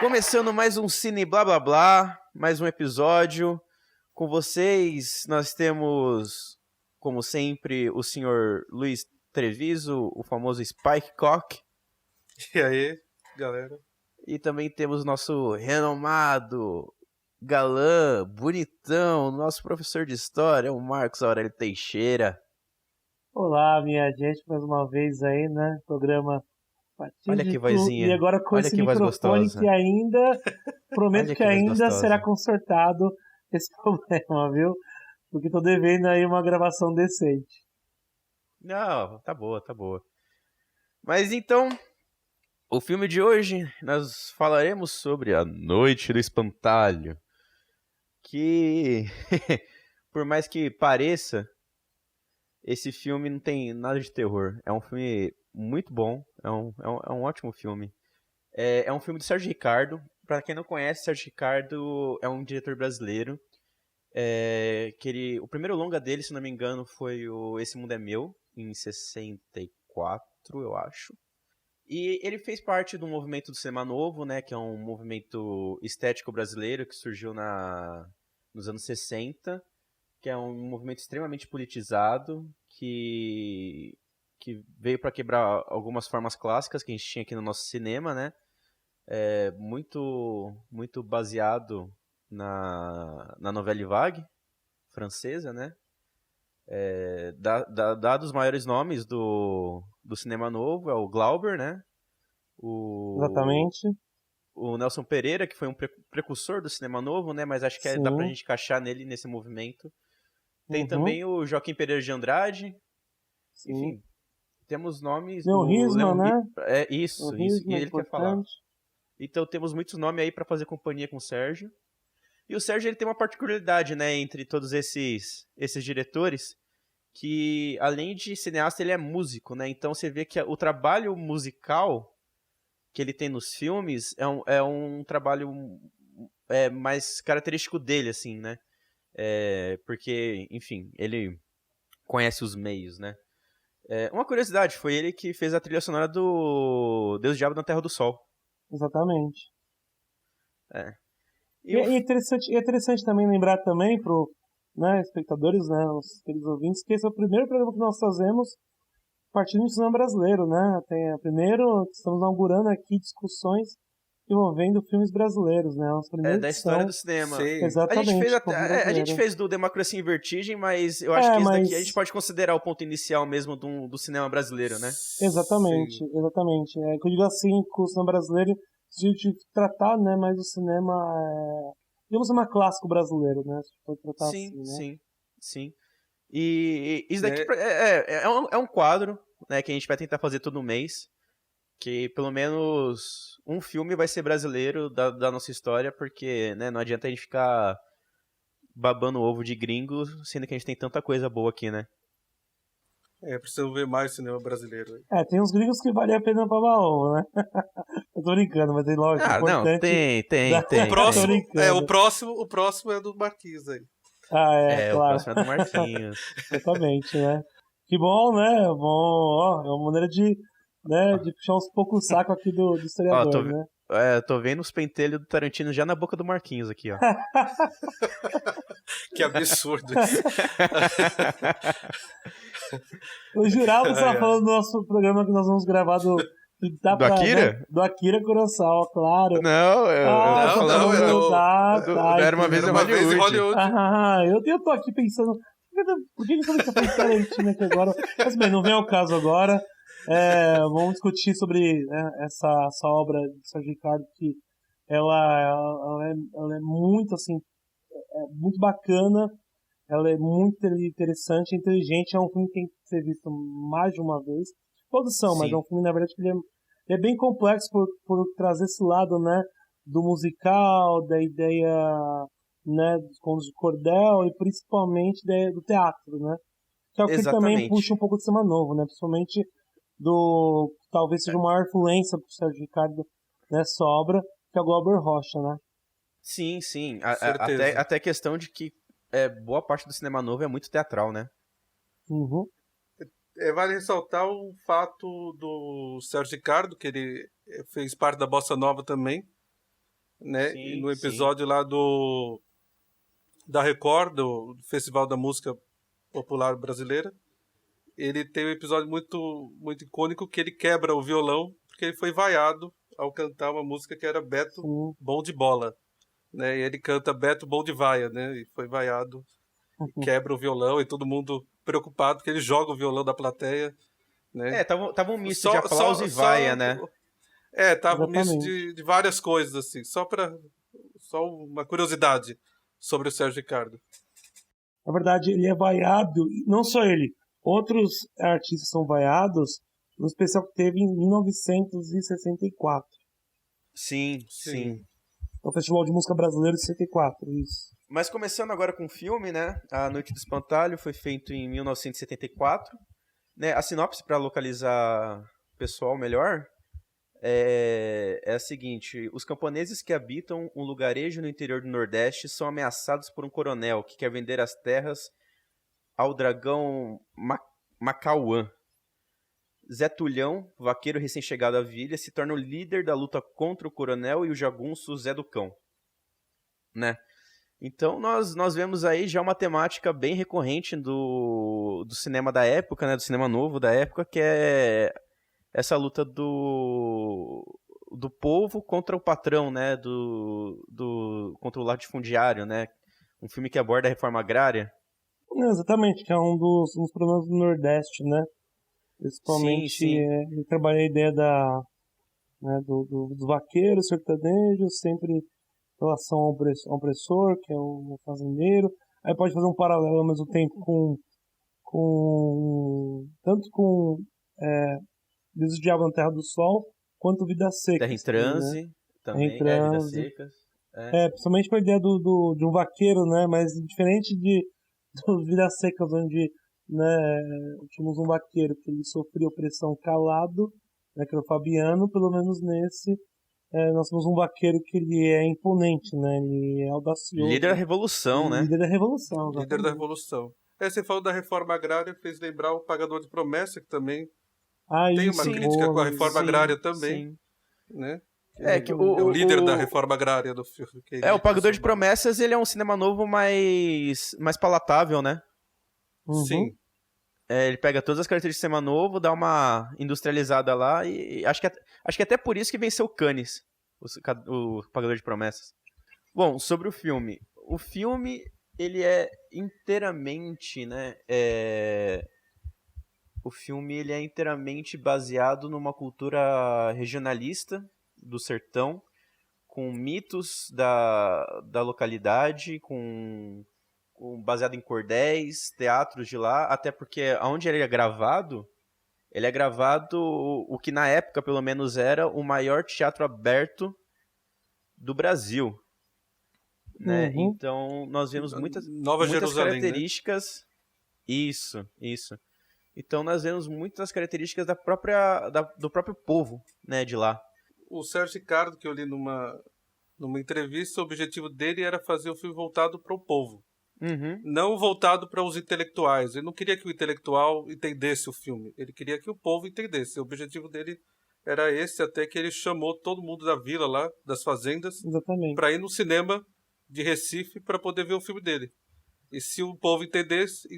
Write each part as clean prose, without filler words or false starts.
Começando mais um Cine Blá Blá Blá, mais um episódio. Com vocês, nós temos, como sempre, o senhor Luiz Treviso, o famoso Spike Cock. E aí, galera? E também temos nosso renomado galã, bonitão, nosso professor de história, o Marcos Aurélio Teixeira. Olá, minha gente, mais uma vez aí, né? Programa fatídico. Olha que vozinha. E agora com Olha esse que voz microfone gostosa. que ainda, prometo Olha que que voz ainda gostosa. será consertado esse problema, viu? Porque tô devendo aí uma gravação decente. Não, tá boa, tá boa. Mas então, o filme de hoje, nós falaremos sobre A Noite do Espantalho. Que, por mais que pareça, esse filme não tem nada de terror. É um filme muito bom, é um ótimo filme. É um filme do Sérgio Ricardo. Pra quem não conhece, Sérgio Ricardo é um diretor brasileiro. O primeiro longa dele, se não me engano, foi o Esse Mundo é Meu, em 64, eu acho. E ele fez parte do movimento do cinema novo, né, que é um movimento estético brasileiro que surgiu nos anos 60, que é um movimento extremamente politizado, que veio para quebrar algumas formas clássicas que a gente tinha aqui no nosso cinema, né? Muito baseado na Nouvelle Vague francesa, né? Dados os maiores nomes do cinema novo, é o Glauber, né? Exatamente. O Nelson Pereira, que foi um precursor do cinema novo, né? Mas acho que dá pra gente encaixar nele nesse movimento. Tem também o Joaquim Pereira de Andrade. Sim. Enfim, temos nomes Leon Risman, né? Isso. E ele quer falar. Então temos muitos nomes aí pra fazer companhia com o Sérgio. E o Sérgio ele tem uma particularidade, né, entre todos esses diretores, que além de cineasta, ele é músico, né? Então você vê que o trabalho musical que ele tem nos filmes é um trabalho mais característico dele, assim, né? Porque, enfim, ele conhece os meios, né? Uma curiosidade, foi ele que fez a trilha sonora do Deus e o Diabo na Terra do Sol. Exatamente. E é interessante também lembrar também para os espectadores, né, os queridos ouvintes, que esse é o primeiro programa que nós fazemos partindo do cinema brasileiro, né? Primeiro estamos inaugurando aqui discussões envolvendo filmes brasileiros, né? Os primeiros da história do cinema. Sim. Exatamente. A gente fez do Democracia em Vertigem, mas eu acho que esse daqui a gente pode considerar o ponto inicial mesmo do cinema brasileiro, né? Exatamente, Sim. exatamente. Que eu digo assim, com o cinema brasileiro, se a gente tratar, né, mais o cinema, digamos, uma clássico brasileiro, né? Se for tratar Sim, assim, né? sim. E isso daqui é um quadro, né, que a gente vai tentar fazer todo mês, que pelo menos um filme vai ser brasileiro da nossa história, porque, né, não adianta a gente ficar babando ovo de gringo, sendo que a gente tem tanta coisa boa aqui, né? Preciso ver mais cinema brasileiro. Tem uns gringos que vale a pena babar ovo, né? Eu tô brincando, mas é lógico, importante. Não, tem. O próximo é do Marquinhos aí. Claro. O próximo é do Marquinhos. Exatamente, né? Que bom, né? Bom, é uma maneira de puxar uns pouco o saco aqui do historiador, né? Tô vendo os pentelhos do Tarantino já na boca do Marquinhos aqui, ó. Que absurdo isso. Eu jurava que você estava falando do nosso programa que nós vamos gravar do Akira? Né? Do Akira Kurosawa, claro. Não, era uma vez em Hollywood. Eu tô aqui pensando, por que você tá falando Tarantino aqui agora? Mas bem, não vem ao caso agora. Vamos discutir sobre, né, essa obra de Sérgio Ricardo, que ela é muito, assim, muito bacana, ela é muito interessante, inteligente, é um filme que tem que ser visto mais de uma vez. Todos são, mas é um filme, na verdade, que ele é bem complexo por trazer esse lado, né, do musical, da ideia, né, dos contos de cordel e principalmente do teatro, né? Que é o que ele também puxa um pouco de cinema novo, né? Principalmente talvez seja uma maior influência pro Sérgio Ricardo nessa obra, que é o Glauber Rocha, né? Sim. Até questão de que boa parte do cinema novo é muito teatral, né? Uhum. Vale ressaltar o fato do Sérgio Ricardo, que fez parte da Bossa Nova também, né? Sim, E no episódio lá da Record, do Festival da Música Popular Brasileira, ele tem um episódio muito, muito icônico que ele quebra o violão porque ele foi vaiado ao cantar uma música que era Beto Bom de Bola, né? E ele canta Beto Bom de Vaia, né? E foi vaiado, quebra o violão e todo mundo preocupado porque ele joga o violão da plateia, né? Tava um misto de aplauso e vaia, né? Tava um misto Exatamente. de várias coisas, assim. Só uma curiosidade sobre o Sérgio Ricardo. Na verdade, ele é vaiado, não só ele, outros artistas são vaiados, no especial que teve em 1964. Sim, sim. O Festival de Música Brasileira de 64, isso. Mas começando agora com o filme, né? A Noite do Espantalho foi feito em 1974. Né? A sinopse, para localizar o pessoal melhor, é a seguinte: os camponeses que habitam um lugarejo no interior do Nordeste são ameaçados por um coronel que quer vender as terras ao dragão Macauã. Zé Tulhão, vaqueiro recém-chegado à vila, se torna o líder da luta contra o coronel e o jagunço Zé do Cão, né? Então nós vemos aí já uma temática bem recorrente do cinema da época, né? Do cinema novo da época, que é essa luta do povo contra o patrão, né? Contra o latifundiário, né? Um filme que aborda a reforma agrária. Exatamente, que é um dos problemas do Nordeste, né? Principalmente, Sim. ele trabalha a ideia dos vaqueiros, sertanejos, sempre em relação ao opressor, que é o fazendeiro. Aí pode fazer um paralelo ao mesmo tempo tanto com Deus do Diabo na Terra do Sol, quanto Vidas Secas. Terra em Transe, né? também, Vidas Secas. Principalmente com a ideia de um vaqueiro, né? Mas diferente do Vidas Secas, onde, né, tínhamos um vaqueiro que ele sofria opressão calado, né, que era o Fabiano. Pelo menos nesse, nós temos um vaqueiro que ele é imponente, né? Ele é audacioso. Líder da Revolução, né? Líder da Revolução, Líder da Revolução. Você falou da reforma agrária, fez lembrar o Pagador de Promessa, que também tem uma crítica com a reforma agrária também. Né? Que o líder da reforma agrária do filme. O Pagador de Promessas, ele é um cinema novo mais palatável, né? Sim. Ele pega todas as características do cinema novo, dá uma industrializada lá e acho que até por isso que venceu o Cannes, o Pagador de Promessas. Bom, sobre o filme. O filme, ele é inteiramente, né? O filme, ele é inteiramente baseado numa cultura regionalista do sertão, com mitos da localidade, baseado em cordéis, teatros de lá, até porque onde ele é gravado o que na época, pelo menos, era o maior teatro aberto do Brasil. Né? Então, nós vemos muitas características... Né? Isso. Então, nós vemos muitas características do próprio povo, né, de lá. O Sérgio Ricardo, que eu li numa entrevista, o objetivo dele era fazer o filme voltado para o povo. Não voltado para os intelectuais. Ele não queria que o intelectual entendesse o filme. Ele queria que o povo entendesse. O objetivo dele era esse, até que ele chamou todo mundo da vila lá, das fazendas, para ir no cinema de Recife para poder ver o filme dele. E se o povo entendesse,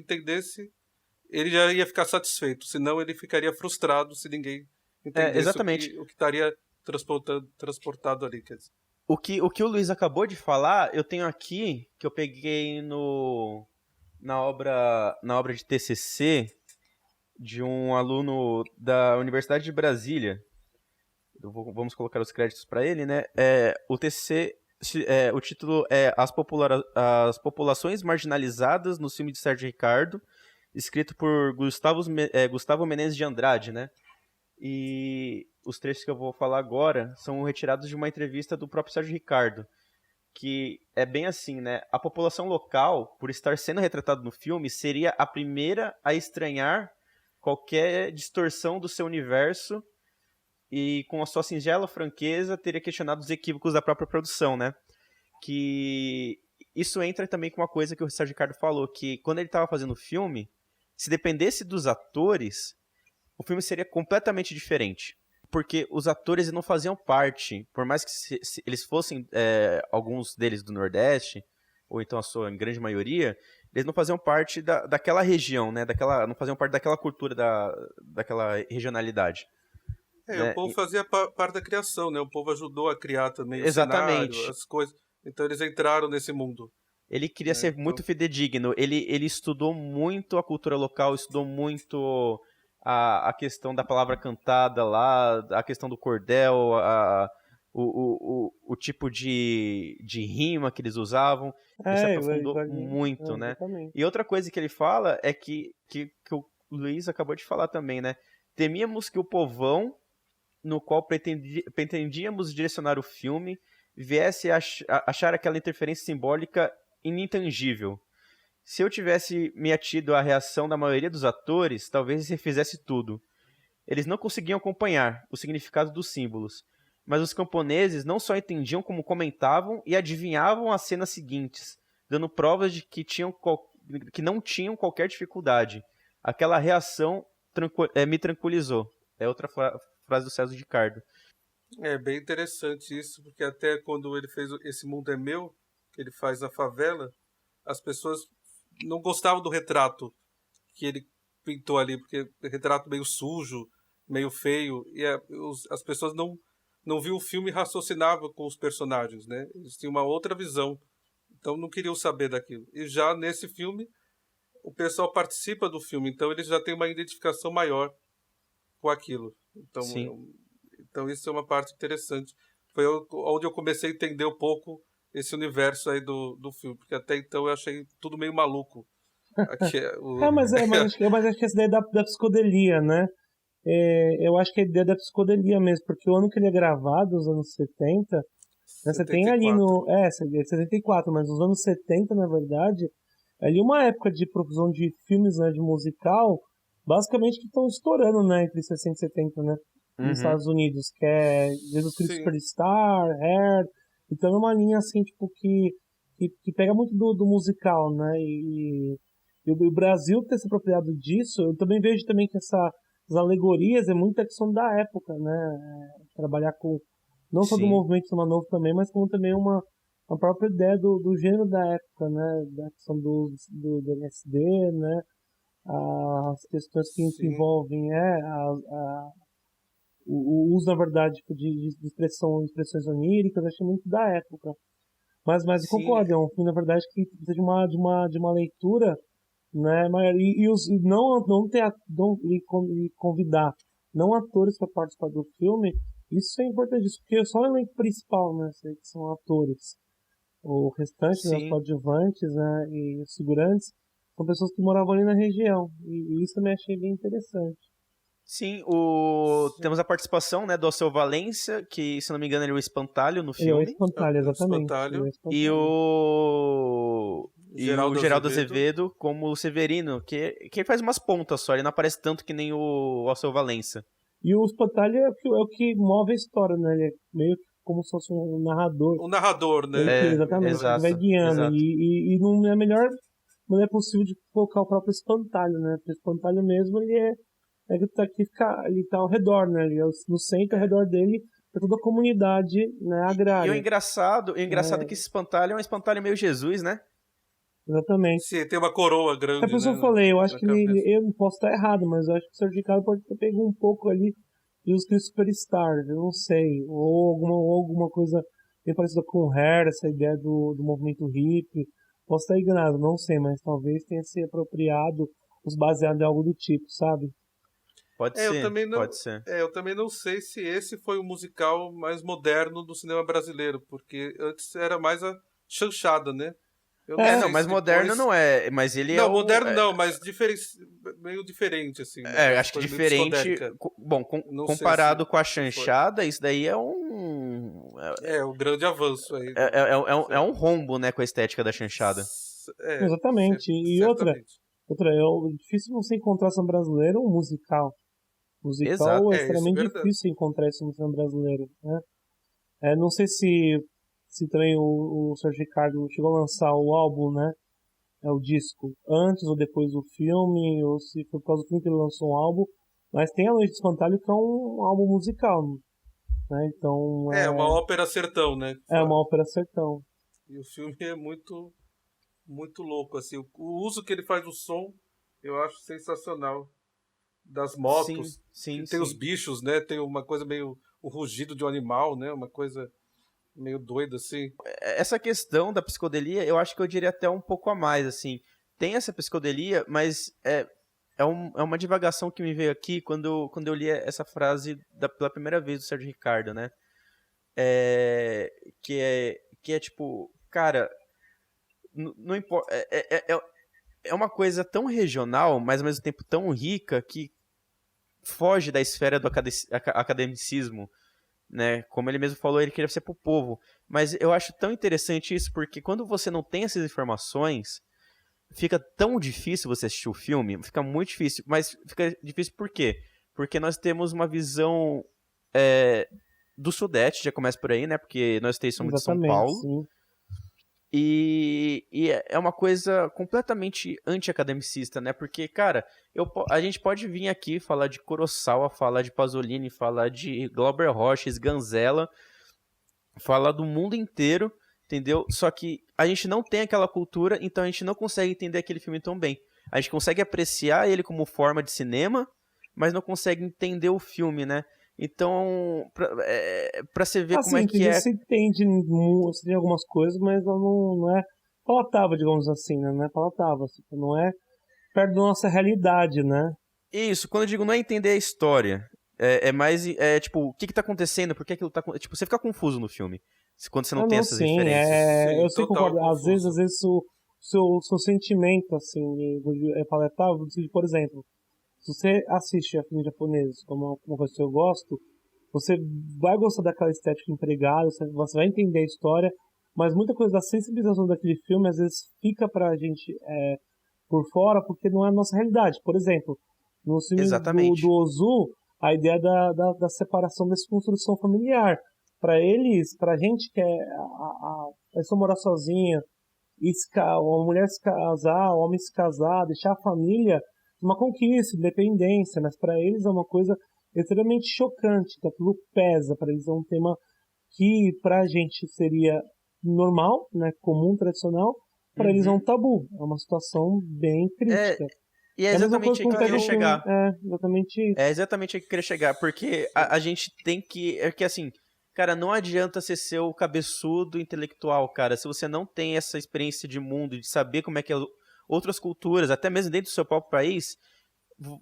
ele já ia ficar satisfeito. Senão ele ficaria frustrado se ninguém entendesse o que estaria transportado ali. Quer dizer. O que o Luiz acabou de falar, eu tenho aqui, que eu peguei na obra de TCC de um aluno da Universidade de Brasília. Vamos colocar os créditos para ele, né? O TCC, o título é As Populações Marginalizadas no filme de Sérgio Ricardo, escrito por Gustavo Menezes de Andrade, né? E os trechos que eu vou falar agora são retirados de uma entrevista do próprio Sérgio Ricardo, que é bem assim, né? A população local, por estar sendo retratada no filme, seria a primeira a estranhar qualquer distorção do seu universo e, com a sua singela franqueza, teria questionado os equívocos da própria produção, né? Que isso entra também com uma coisa que o Sérgio Ricardo falou, que quando ele estava fazendo o filme, se dependesse dos atores, o filme seria completamente diferente. porque os atores não faziam parte, por mais que se eles fossem, alguns deles do Nordeste, ou então a sua grande maioria, eles não faziam parte daquela região, né? Não faziam parte daquela cultura, daquela regionalidade. Né? O povo fazia parte da criação, né? O povo ajudou a criar também o Exatamente. cenário, as coisas. Então eles entraram nesse mundo. Ele queria ser muito fidedigno. Ele estudou muito a cultura local, estudou muito a questão da palavra cantada lá, a questão do cordel, o tipo de rima que eles usavam. Ele se aprofundou muito, né? Exatamente. E outra coisa que ele fala é que o Luiz acabou de falar também, né? Temíamos que o povão, no qual pretendíamos direcionar o filme, viesse a achar aquela interferência simbólica inintangível. Se eu tivesse me atido à reação da maioria dos atores, talvez refizesse tudo. Eles não conseguiam acompanhar o significado dos símbolos, mas os camponeses não só entendiam como comentavam e adivinhavam as cenas seguintes, dando provas de que não tinham qualquer dificuldade. Aquela reação me tranquilizou. É outra frase do César Ricardo. É bem interessante isso, porque até quando ele fez Esse Mundo é Meu, que ele faz na favela, as pessoas não gostavam do retrato que ele pintou ali, porque retrato meio sujo, meio feio, e as pessoas não viam o filme e raciocinavam com os personagens, né? Eles tinham uma outra visão, então não queriam saber daquilo. E já nesse filme, o pessoal participa do filme, então eles já têm uma identificação maior com aquilo. Então isso é uma parte interessante. Foi onde eu comecei a entender um pouco esse universo aí do filme, porque até então eu achei tudo meio maluco. Mas acho que essa ideia da psicodelia, né? Eu acho que a ideia da psicodelia mesmo, porque o ano que ele é gravado, os anos 70, né, você tem ali no... 74, mas os anos 70, na verdade, é ali uma época de produção de filmes, né, de musical, basicamente que estão estourando, né, entre 60 e 70, né, nos Estados Unidos, que é Jesus Cristo Superstar, Hair, então é uma linha, assim, tipo, que pega muito do musical, né, e o Brasil ter se apropriado disso, eu também vejo também que as alegorias é muita questão da época, né, trabalhar com, não só do movimento Samba Novo também, mas como também uma própria ideia do gênero da época, né, da questão do LSD, né, as questões que envolvem o uso, na verdade, de expressões oníricas, acho muito da época. Mas eu concordo, é um filme, na verdade, que precisa de uma leitura, né, e convidar não atores para participar do filme, isso é importante, porque só o elenco principal, né, que são atores. O restante, né, os coadjuvantes, né, e os figurantes, são pessoas que moravam ali na região, e isso eu me achei bem interessante. Sim, temos a participação, né, do Alceu Valença, que, se não me engano, ele é o Espantalho no filme. Ele é o Espantalho, exatamente. Espantalho. E o Geraldo Azevedo como o Severino, que faz umas pontas só, ele não aparece tanto que nem o Alceu Valença. E o Espantalho é o que move a história, né? Ele é meio que como se fosse um narrador. O narrador, né? Exatamente, exato, ele vai guiando. Exato. E não é melhor, não é possível de colocar o próprio Espantalho, né? Porque o Espantalho mesmo, ele tá ao redor, né? Ele é no centro, ao redor dele, é toda a comunidade, né, agrária. E o engraçado é que esse espantalho é um espantalho meio Jesus, né? Exatamente. Sim, tem uma coroa grande, é por isso né, eu falei, eu acho que eu não posso estar errado, mas eu acho que o Sérgio Ricardo pode ter pego um pouco ali de os Cristo Superstar, eu não sei, ou alguma coisa bem parecida com o Hair, essa ideia do movimento hippie. Posso estar enganado, não sei, mas talvez tenha se apropriado, os baseado em algo do tipo, sabe? Pode ser. Eu também não sei se esse foi o musical mais moderno do cinema brasileiro, porque antes era mais a chanchada, né? Mas moderno não é, mas ele não, moderno não, mas meio diferente, assim. Né? Acho que diferente, bom, comparado com a chanchada, isso daí é o grande avanço aí. É um rombo, né, com a estética da chanchada. Exatamente, e outra, é difícil você encontrar no brasileiro um musical. Musical é extremamente difícil encontrar isso no cinema brasileiro, né? Não sei se também o Sérgio Ricardo chegou a lançar o álbum, né? O disco, antes ou depois do filme, ou se foi por causa do filme que ele lançou um álbum, Mas tem A Noite do Espantalho, que é um álbum musical, né? Então... É uma ópera sertão, né? É uma ópera sertão. E o filme é muito, muito louco, assim. O uso que ele faz do som, eu acho sensacional. Das motos. Sim, tem os bichos, né? Tem uma coisa meio... O rugido de um animal, né? Uma coisa meio doida, assim. Essa questão da psicodelia, eu acho que eu diria até um pouco a mais, assim. Tem essa psicodelia, mas é uma divagação que me veio aqui quando eu li essa frase pela primeira vez do Sérgio Ricardo, né? Que é tipo, cara, não importa. É uma coisa tão regional, mas ao mesmo tempo tão rica que foge da esfera do academicismo, né? Como ele mesmo falou, ele queria ser pro povo. Mas eu acho tão interessante isso, porque quando você não tem essas informações, fica tão difícil você assistir o filme, fica muito difícil. Mas fica difícil por quê? Porque nós temos uma visão do Sudeste, já começa por aí, né? Porque nós três somos de São Paulo. Sim. E é uma coisa completamente anti-academicista, né? Porque, cara, a gente pode vir aqui falar de Kurosawa, falar de Pasolini, falar de Glauber Rocha, Sganzella, falar do mundo inteiro, entendeu? Só que a gente não tem aquela cultura, então a gente não consegue entender aquele filme tão bem. A gente consegue apreciar ele como forma de cinema, mas não consegue entender o filme, né? Então, pra você ver como é que é... Você entende algumas coisas, mas não é palatável, digamos assim, né? Não é palatável, não é perto da nossa realidade, né? Isso, quando eu digo não é entender a história, é mais, tipo, o que tá acontecendo, por que aquilo tá... Tipo, você fica confuso no filme, quando você não tem essas referências. Sim, eu sei, concordo, às vezes o seu sentimento, assim, é palatável, por exemplo, se você assiste a filmes japoneses, como uma coisa que eu gosto, você vai gostar daquela estética empregada, você vai entender a história, mas muita coisa da sensibilização daquele filme às vezes fica pra gente por fora, porque não é a nossa realidade. Por exemplo, no filme do Ozu, a ideia da separação dessa construção familiar. Pra eles, pra gente que é a pessoa morar sozinha, uma mulher se casar, o homem se casar, deixar a família, uma conquista, independência, mas para eles é uma coisa extremamente chocante, que aquilo pesa, para eles é um tema que para a gente seria normal, né, comum, tradicional, para eles é um tabu, é uma situação bem crítica. E é exatamente aí que eu queria chegar. Exatamente isso. É exatamente aí que eu queria chegar, porque a gente tem que... É que assim, cara, não adianta você ser o cabeçudo intelectual, cara, se você não tem essa experiência de mundo, de saber como é que outras culturas, até mesmo dentro do seu próprio país,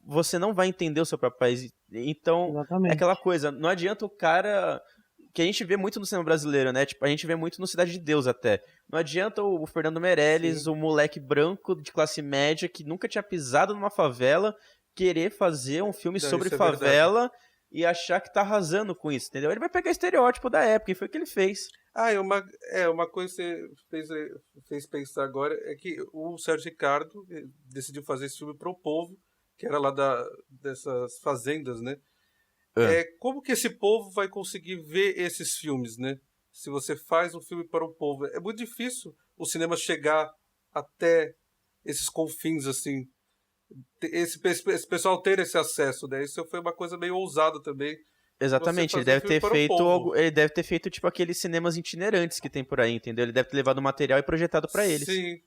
você não vai entender o seu próprio país. Então, exatamente. É aquela coisa, não adianta o cara... Que a gente vê muito no cinema brasileiro, né? Tipo, a gente vê muito no Cidade de Deus até. Não adianta o Fernando Meirelles, o moleque branco de classe média que nunca tinha pisado numa favela, querer fazer um filme sobre favela e achar que tá arrasando com isso, entendeu? Ele vai pegar estereótipo da época, e foi o que ele fez. Uma coisa que você fez pensar agora é que o Sérgio Ricardo decidiu fazer esse filme pro povo, que era lá dessas fazendas, né? Como que esse povo vai conseguir ver esses filmes, né? Se você faz um filme para o povo. É muito difícil o cinema chegar até esses confins, assim. Esse pessoal ter esse acesso, né? Isso foi uma coisa meio ousada também. Exatamente, ele deve ter feito tipo aqueles cinemas itinerantes que tem por aí, entendeu? Ele deve ter levado o material e projetado para eles. Sim,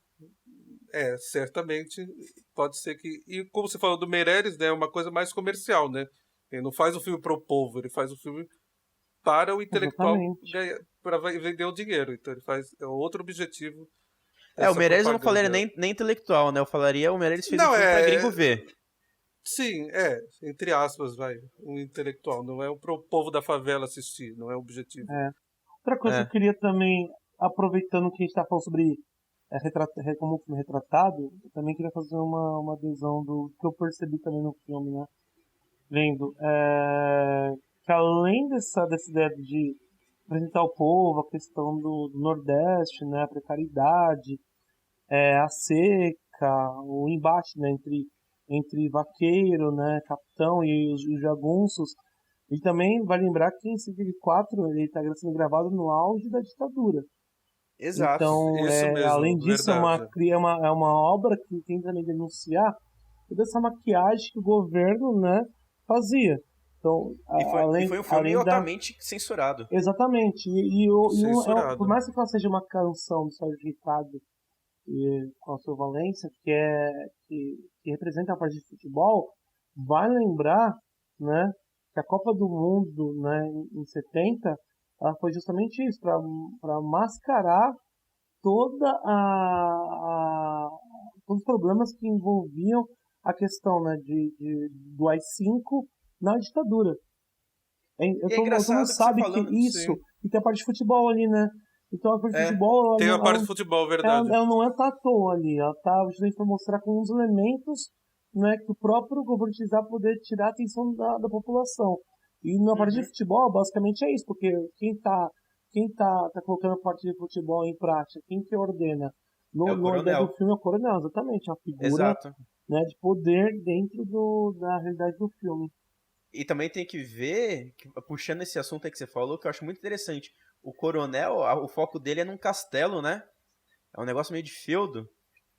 certamente. Pode ser que... E como você falou do Meirelles, né? É uma coisa mais comercial, né? Ele não faz o filme para o povo, ele faz o filme para o intelectual, para vender o dinheiro. Então ele faz outro objetivo. O Meirelles eu não falaria nem intelectual, né? Eu falaria o Meirelles fez um filme pra gringo ver. Sim, entre aspas, um intelectual. Não é pro povo da favela assistir, não é o objetivo. Outra coisa que eu queria também, aproveitando que a gente tá falando sobre como o filme retratado, eu também queria fazer uma adesão do que eu percebi também no filme, né? Vendo que além dessa ideia de apresentar ao povo a questão do Nordeste, né, a precariedade, a seca, o embate, né, entre vaqueiro, né, capitão e os jagunços. E também vai lembrar que em 54 ele está sendo gravado no auge da ditadura. Exato. Então, isso mesmo, além disso, é uma obra que tenta também denunciar toda essa maquiagem que o governo, né, fazia. Então, foi um filme altamente censurado. Exatamente. Por mais que ela seja uma canção do Sérgio Ricardo e com a sua Valência, que representa a parte de futebol, vai lembrar, né, que a Copa do Mundo, né, em 70, ela foi justamente isso, para mascarar todos os problemas que envolviam a questão, né, do AI-5 na ditadura. Todo mundo sabe que isso, e tem a parte de futebol ali, né? Então a parte de futebol... Tem a parte de futebol, verdade. Ela não tá à toa ali, ela tá justamente para mostrar com os elementos, né, que o próprio governo utilizar para poder tirar a atenção da população. E na parte de futebol, basicamente é isso, porque quem tá colocando a parte de futebol em prática, quem que ordena no ideia do filme é o coronel, exatamente, uma figura, né, de poder dentro da realidade do filme. E também tem que ver, puxando esse assunto aí que você falou, que eu acho muito interessante, o coronel, o foco dele é num castelo, né? É um negócio meio de feudo.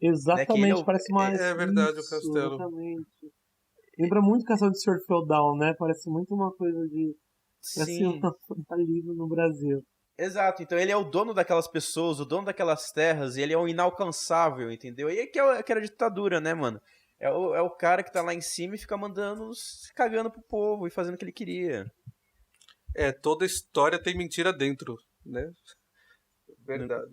Exatamente, né? Parece mais... É verdade, o castelo. Exatamente. Lembra muito o castelo de Sr. Feudal, né? Parece muito uma coisa de... Sim. ali no Brasil. Exato, então ele é o dono daquelas pessoas, o dono daquelas terras, e ele é o inalcançável, entendeu? E aí que era a ditadura, né, mano? É o cara que tá lá em cima e fica mandando, cagando pro povo e fazendo o que ele queria. Toda história tem mentira dentro, né? Verdade.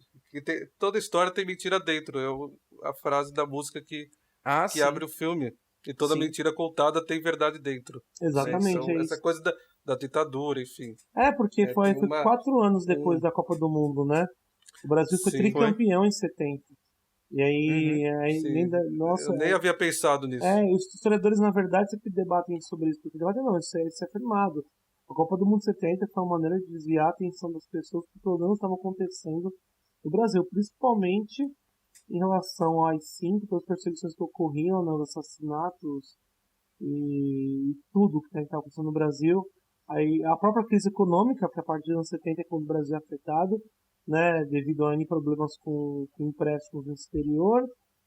Toda história tem mentira dentro. É a frase da música que abre o filme. E toda mentira contada tem verdade dentro. Exatamente. Né? Essa coisa da ditadura, enfim. Porque foi 4 anos depois da Copa do Mundo, né? O Brasil foi tricampeão em 70. E aí eu nem havia pensado nisso. Os historiadores, na verdade, sempre debatem sobre isso. Porque debatem não, isso é afirmado. A Copa do Mundo 70 foi uma maneira de desviar a atenção das pessoas que problemas estavam acontecendo no Brasil, principalmente em relação ao AI-5, pelas perseguições que ocorriam, né, os assassinatos e tudo que estava acontecendo no Brasil. Aí a própria crise econômica, que a partir dos anos 70 é quando o Brasil é afetado, né, devido a problemas com empréstimos no exterior,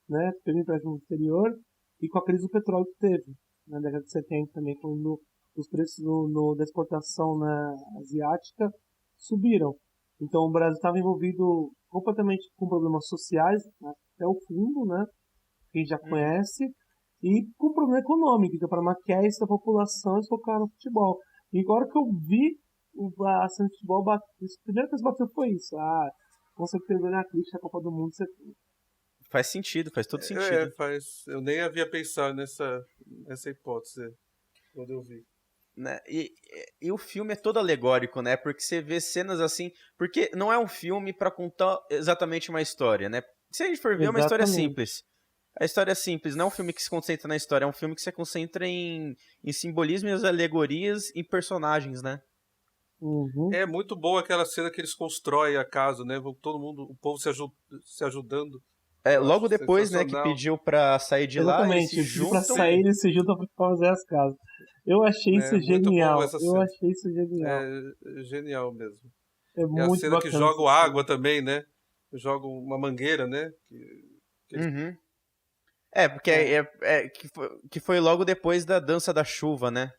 né, teve empréstimo no exterior, e com a crise do petróleo que teve, na década de 70 também, quando os preços da exportação, né, asiática subiram. Então o Brasil estava envolvido completamente com problemas sociais, né, até o fundo, né, que a gente já conhece, e com problema econômico, então para maquiar isso da população eles focaram no futebol. E agora que eu vi a cena de futebol, a primeira coisa que bateu foi isso. Consegue terminar a crítica da Copa do Mundo. Faz sentido, faz todo sentido. Eu nem havia pensado nessa hipótese quando eu vi. Né? E o filme é todo alegórico, né? Porque você vê cenas assim... Porque não é um filme pra contar exatamente uma história, né? Se a gente for ver, é uma história simples. A história é simples, não é um filme que se concentra na história, é um filme que se concentra em simbolismos, alegorias e personagens, né? É muito boa aquela cena que eles constroem a casa, né? Todo mundo, o povo se ajudando. Logo depois, né, que pediu pra sair de lá, eles se juntam. Pra sair, eles se juntam pra fazer as casas. Eu achei isso genial. Achei isso genial. É genial mesmo. É muito a cena que jogam água também, né? Jogam uma mangueira, né? Porque que foi logo depois da dança da chuva, né?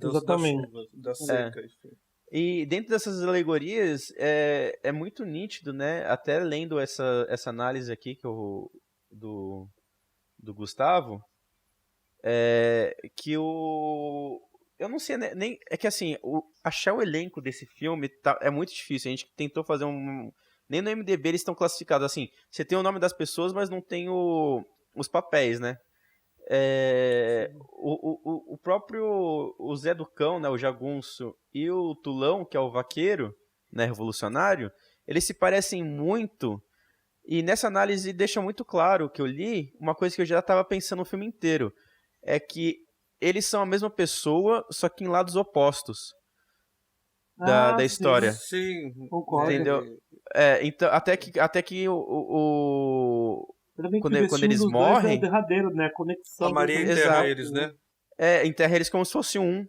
Exatamente. Da seca, enfim. E dentro dessas alegorias é muito nítido, né? Até lendo essa análise aqui do Gustavo, que eu não sei nem é que assim achar o elenco desse filme é muito difícil. A gente tentou fazer nem no MDB eles estão classificados assim. Você tem o nome das pessoas, mas não tem os papéis, né? O próprio Zé do Cão, né, o Jagunço, e o Tulão, que é o vaqueiro, né, revolucionário, eles se parecem muito, e nessa análise deixa muito claro que eu li, uma coisa que eu já estava pensando no filme inteiro, é que eles são a mesma pessoa, só que em lados opostos da história. Sim, concordo. Entendeu? Então, até que quando eles morrem... É derradeiro, né? A conexão. A Maria enterra eles, né? Enterra eles como se fosse um.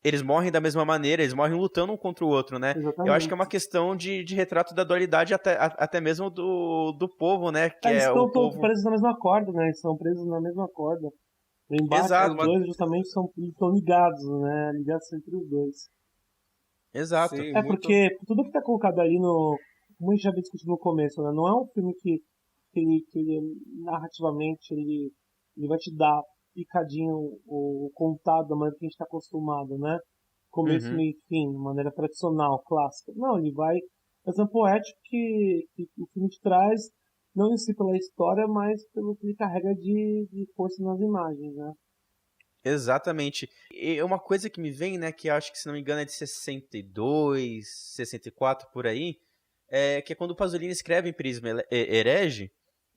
Eles morrem da mesma maneira, eles morrem lutando um contra o outro, né? Exatamente. Eu acho que é uma questão de retrato da dualidade até mesmo do povo, né? Que eles é estão o povo... presos na mesma corda, né? Eles são presos na mesma corda. O embate Exato. dos dois justamente estão ligados, né? Ligados entre os dois. Exato. Sim, Porque tudo que tá colocado ali no... Como a gente já havia discutido no começo, né? Não é um filme que ele narrativamente ele vai te dar picadinho o contado da maneira que a gente está acostumado, né? Começo, meio e fim, de maneira tradicional, clássica. Não, ele vai fazendo poético que o filme te traz, não em si pela história, mas pelo que ele carrega de força nas imagens, né? Exatamente. E uma coisa que me vem, né, que acho que, se não me engano, é de 62, 64, por aí, que é quando o Pasolini escreve em Prisma Herege,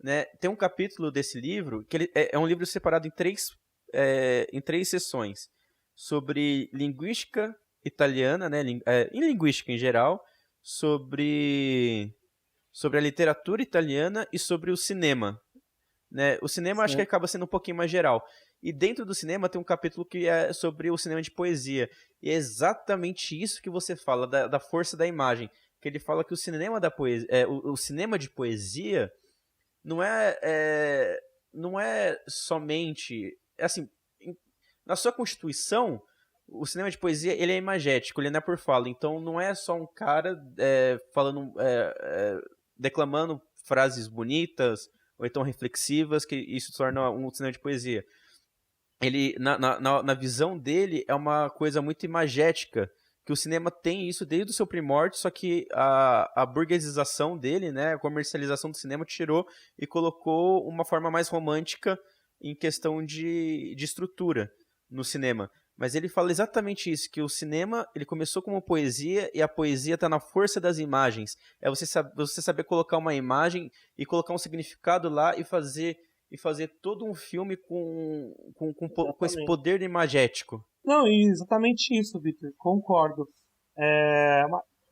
né, tem um capítulo desse livro, que ele é um livro separado em três sessões, sobre linguística italiana, né, em linguística em geral, sobre a literatura italiana e sobre o cinema. Né? O cinema acho que acaba sendo um pouquinho mais geral. E dentro do cinema tem um capítulo que é sobre o cinema de poesia. E é exatamente isso que você fala, da força da imagem. Que ele fala que o cinema da poesia, o cinema de poesia não é somente... Assim, na sua constituição, o cinema de poesia ele é imagético, ele não é por fala. Então não é só um cara falando, declamando frases bonitas ou então reflexivas, que isso torna um cinema de poesia. Ele, na visão dele, é uma coisa muito imagética, que o cinema tem isso desde o seu primórdio, só que a burguesização dele, né, a comercialização do cinema tirou e colocou uma forma mais romântica em questão de estrutura no cinema. Mas ele fala exatamente isso, que o cinema ele começou como poesia e a poesia está na força das imagens. É você saber colocar uma imagem e colocar um significado lá e fazer todo um filme com esse poder imagético. Não, e exatamente isso, Victor, concordo.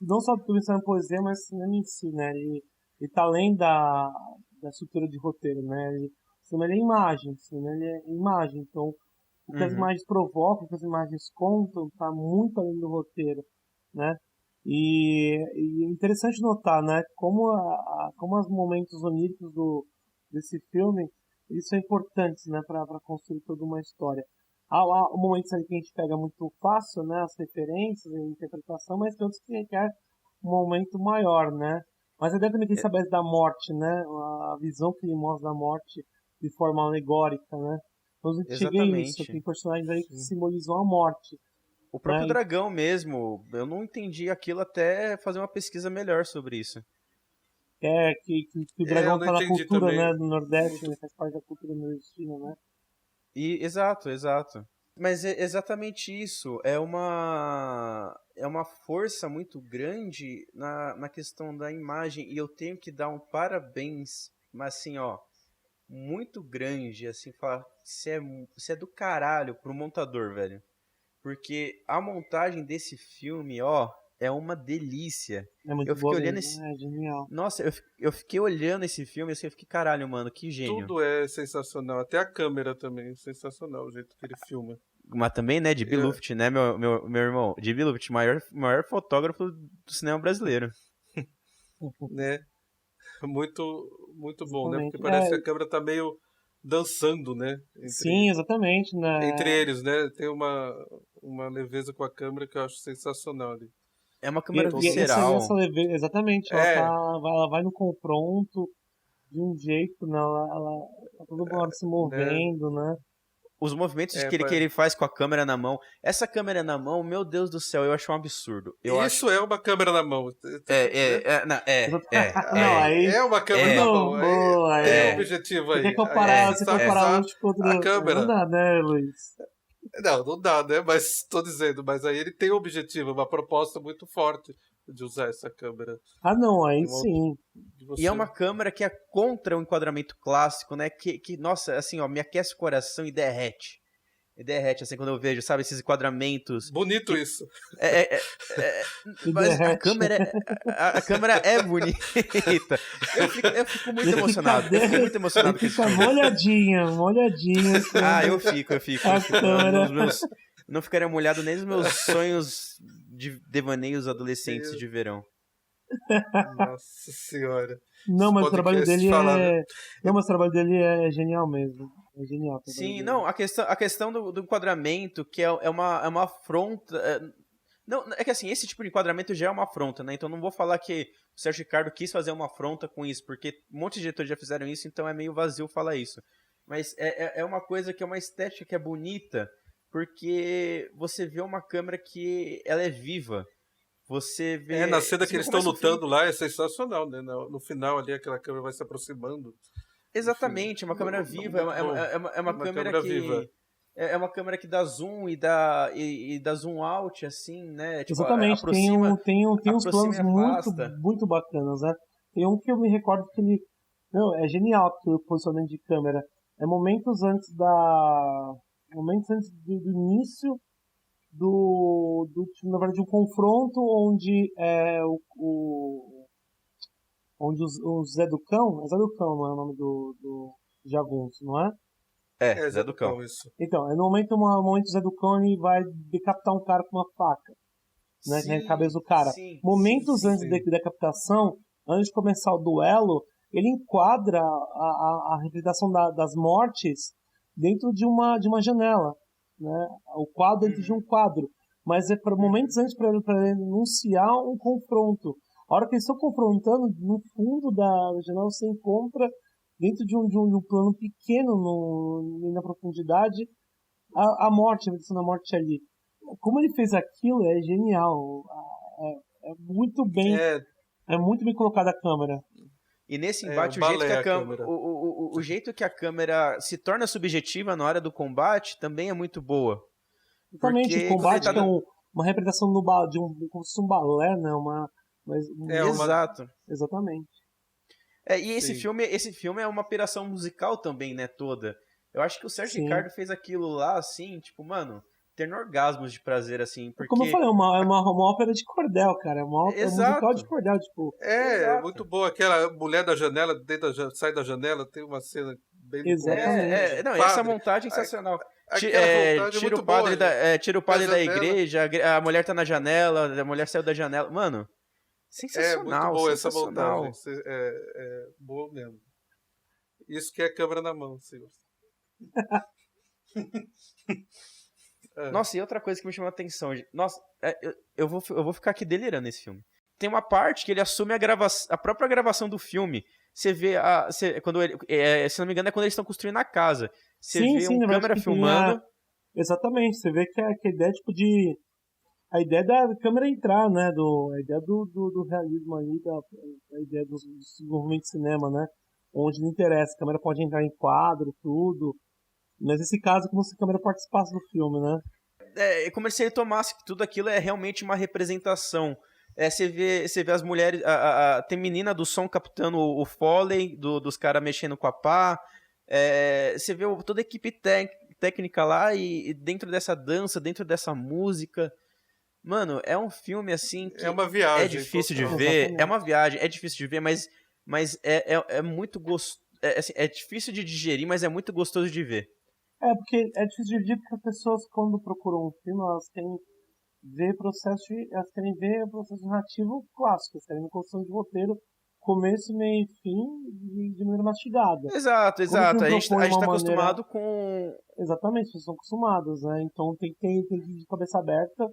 Não só pensando em poesia, mas cinema em si, né? Ele tá além da estrutura de roteiro, né? O cinema ele é imagem, o cinema ele é imagem, então o que as imagens provocam, o que as imagens contam, tá muito além do roteiro, né? E é interessante notar, né? Como os momentos oníricos desse filme, eles são importantes, né? Para construir toda uma história. Há momentos ali que a gente pega muito fácil, né? As referências, a interpretação, mas tem outros que requer um momento maior, né? Mas a ideia também tem que saber da morte, né? A visão que ele mostra da morte de forma alegórica, né? Então a gente chega a isso, tem personagens aí que simbolizam a morte. O próprio dragão mesmo, eu não entendi aquilo até fazer uma pesquisa melhor sobre isso. Que o dragão tá na cultura, também, né, do Nordeste, né, faz parte da cultura nordestina, né? Exato. Mas é exatamente isso, é uma força muito grande na questão da imagem, e eu tenho que dar um parabéns, mas assim, ó, muito grande, assim, falar, você é do caralho pro montador, velho. Porque a montagem desse filme, ó, é uma delícia. É muito boa olhando mesmo, é genial. Nossa, eu fiquei olhando esse filme assim, eu fiquei, caralho, mano, que gênio. Tudo é sensacional, até a câmera também é sensacional, o jeito que ele filma. Mas também, né, de Luft, né, meu irmão? De Luft, maior fotógrafo do cinema brasileiro. Né? Muito bom, né? Porque parece que a câmera tá meio dançando, né? Sim, exatamente, né? Entre eles, né? Tem uma leveza com a câmera que eu acho sensacional ali. É uma câmera visceral. Essa leveza, exatamente, ela vai no confronto de um jeito, né? Ela tá toda hora se movendo, né? Os movimentos que ele faz com a câmera na mão. Essa câmera na mão, meu Deus do céu, eu acho um absurdo. Isso é uma câmera na mão. É uma câmera na mão. Tem um objetivo aí. Você quer comparar um com outro. A câmera. Não dá, né, Luiz? Não dá, né? Mas tô dizendo, mas aí ele tem um objetivo, uma proposta muito forte de usar essa câmera. Ah, não, aí sim. E é uma câmera que é contra o enquadramento clássico, né? Que nossa, assim, ó, me aquece o coração e derrete. Derrete, assim, quando eu vejo, sabe, esses enquadramentos. Bonito isso. Mas a câmera é bonita. Eu fico muito emocionado. Eu fico muito emocionado com isso. Molhadinha. Eu fico. Não ficaria molhado nem nos meus sonhos de devaneios adolescentes de verão. Nossa senhora. Não, mas o trabalho dele é genial mesmo. É genial. Sim, não, a questão do enquadramento, que é uma afronta. Não, é que assim, esse tipo de enquadramento já é uma afronta, né? Então não vou falar que o Sérgio Ricardo quis fazer uma afronta com isso, porque um monte de diretores já fizeram isso, então é meio vazio falar isso. Mas é uma coisa que é uma estética que é bonita, porque você vê uma câmera que ela é viva. Você vê. Na cena que eles estão lutando filme... lá é sensacional, né? No final ali aquela câmera vai se aproximando. Exatamente, é uma câmera viva, é uma câmera que. Viva. É uma câmera que dá zoom e dá zoom out, assim, né? Tipo, exatamente, aproxima, tem uns planos afasta. muito bacanas, né? Tem um que eu me recordo que ele. Não, é genial que o posicionamento de câmera. É momentos antes do início na verdade, um confronto onde onde o Zé do Cão, Zé do Cão não é o nome do Jagunço, não é? É, Zé do Cão. Isso. Então, é no momento o Zé do Cão ele vai decapitar um cara com uma faca, né? Sim, Na cabeça do cara. Momentos antes da decapitação, antes de começar o duelo, ele enquadra a representação das mortes dentro de uma janela, né? O quadro dentro de um quadro. Mas é para momentos antes para ele anunciar um confronto. A hora que eles estão confrontando, no fundo da janela você encontra, dentro de um plano pequeno na profundidade, a morte, a representação da morte ali. Como ele fez aquilo é genial. É muito bem. É muito bem colocada a câmera. E nesse embate, o jeito que a câmera se torna subjetiva na hora do combate também é muito boa. Exatamente, o combate é uma representação de como se fosse um balé, né? Exato. Exatamente. E esse filme é uma operação musical também, né, toda. Eu acho que o Sérgio Ricardo fez aquilo lá, assim, tipo, mano, tendo orgasmos de prazer, assim, porque... Como eu falei, é uma ópera de cordel, cara, é um musical de cordel, tipo... É muito boa, aquela mulher da janela, sai da janela, tem uma cena bem... Exatamente. Não, essa montagem é sensacional. Tira o padre da igreja, a mulher tá na janela, a mulher saiu da janela, mano... Sensacional, muito boa essa montagem. Boa mesmo. Isso que é câmera na mão, senhor. Nossa, e outra coisa que me chamou a atenção. Nossa, eu vou ficar aqui delirando nesse filme. Tem uma parte que ele assume a própria gravação do filme. Você vê quando ele, se não me engano, é quando eles estão construindo a casa. Você vê uma câmera filmando. Exatamente, você vê que a ideia tipo de. A ideia da câmera entrar, né? A ideia do realismo aí, a ideia do desenvolvimento de cinema, né? Onde não interessa, a câmera pode entrar em quadro, tudo. Mas nesse caso, como se a câmera participasse do filme, né? É como se ele tomasse que tudo aquilo é realmente uma representação. Você vê as mulheres. Tem menina do som captando o Foley, dos caras mexendo com a pá. Você vê toda a equipe técnica lá e dentro dessa dança, dentro dessa música. Mano, é um filme assim que é uma viagem, é difícil de ver. Exatamente. É uma viagem, é difícil de ver, mas é muito gostoso. Assim, é difícil de digerir, mas é muito gostoso de ver. Porque é difícil de digerir porque as pessoas, quando procuram um filme, elas querem ver elas querem ver o processo narrativo clássico, elas querem ver construção de roteiro, começo, meio e fim, de maneira mastigada. Exato. A gente tá acostumado com... Exatamente, as pessoas estão acostumadas, né? Então tem que ir de cabeça aberta,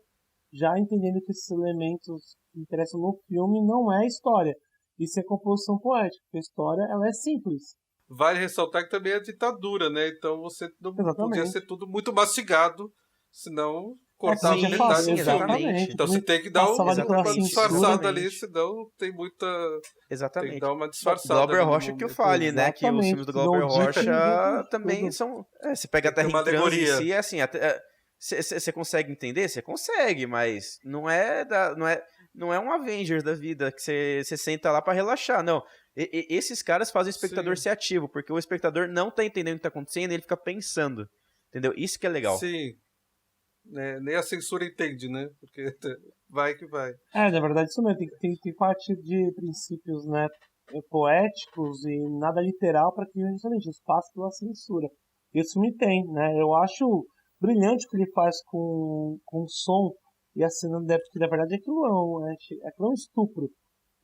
já entendendo que esses elementos que interessam no filme não é a história, isso é composição poética, porque a história ela é simples. Vale ressaltar que também é ditadura, né? Então você não podia ser tudo muito mastigado, senão cortava metade do filme. Então você tem que dar uma disfarçada ali, senão tem muita... Exatamente. Tem que dar uma disfarçada. Glauber Rocha que eu fale, né? Que os filmes do Glauber Rocha também são... Você pega a Terra em Transe em si, é assim... Você consegue entender? Você consegue, mas não é um Avengers da vida que você senta lá pra relaxar, não. Esses caras fazem o espectador ser ativo, porque o espectador não tá entendendo o que tá acontecendo e ele fica pensando, entendeu? Isso que é legal. Sim. Nem a censura entende, né? Porque vai que vai. Na verdade isso mesmo, tem parte de princípios, né, poéticos e nada literal para que justamente espaço pela censura. Isso me tem, né? Eu acho brilhante o que ele faz com o som e a cena, porque na verdade aquilo é um estupro,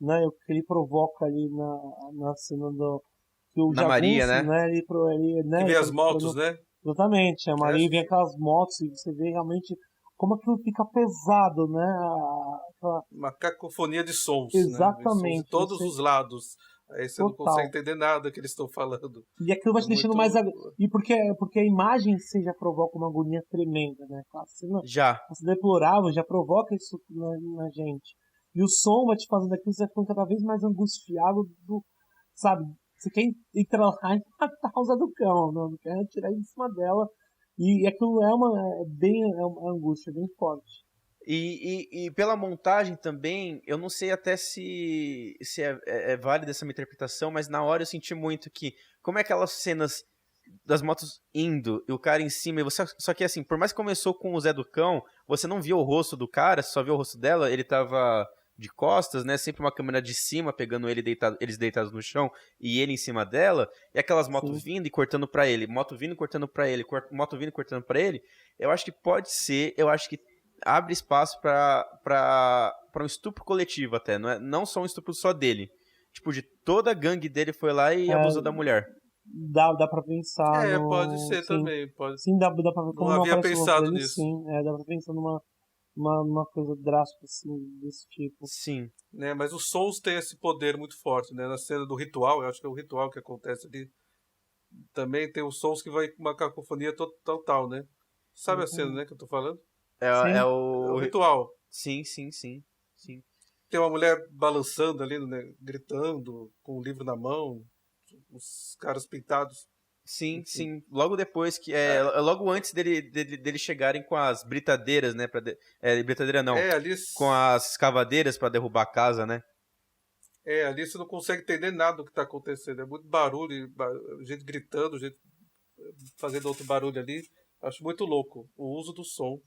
né? O que ele provoca ali na cena que o Na Maria, jagunço, né? Que vê as motos, né? Exatamente, a Maria vem aquelas motos e você vê realmente como aquilo fica pesado, né? Uma cacofonia de sons, né? Sons de Exatamente, todos os lados. Aí você não consegue total. entender nada que eles estão falando. E aquilo vai É te deixando muito... mais. E porque a imagem em si já provoca uma agonia tremenda, né? Já. A cena deplorável já provoca isso na gente. E o som vai te fazendo aquilo, você vai ficando cada vez mais angustiado sabe? Você quer entrar lá e matar o Zé do Cão, não quer atirar em cima dela. E aquilo é uma angústia bem forte. E pela montagem também, eu não sei até se é válida essa minha interpretação, mas na hora eu senti muito que, como é aquelas cenas das motos indo e o cara em cima, e você, só que assim, por mais que começou com o Zé do Cão, você não viu o rosto do cara, você só viu o rosto dela, ele tava de costas, né, sempre uma câmera de cima, pegando eles deitados no chão e ele em cima dela, e aquelas motos Sim. vindo e cortando pra ele, moto vindo e cortando pra ele, moto vindo e cortando pra ele, eu acho que pode ser, eu acho que abre espaço pra um estupro coletivo até, não só um estupro só dele. Tipo, de toda a gangue dele foi lá e abusou da mulher. Dá pra pensar Pode no. ser Sim, também. Pode... sim dá pra ver. Não Como não havia aparece o rosto pensado dele, nisso. sim. Dá pra pensar numa coisa drástica, assim, desse tipo. Sim. Né? Mas os sons têm esse poder muito forte, né? Na cena do ritual, eu acho que é o ritual que acontece ali. Também tem os sons que vai com uma cacofonia total, né? Sabe a cena, né, que eu tô falando? É Sim. É o o. ritual. Sim, sim, sim. Sim, Tem uma mulher balançando ali, né, gritando, com o livro na mão, os caras pintados. sim. Enfim. Sim. Logo depois que. Logo antes dele chegarem com as britadeiras, né? Britadeira não. Ali, Com as escavadeiras pra derrubar a casa, né? ali você não consegue entender nada do que tá acontecendo. É muito barulho, gente gritando, gente fazendo outro barulho ali. Acho muito louco o uso do som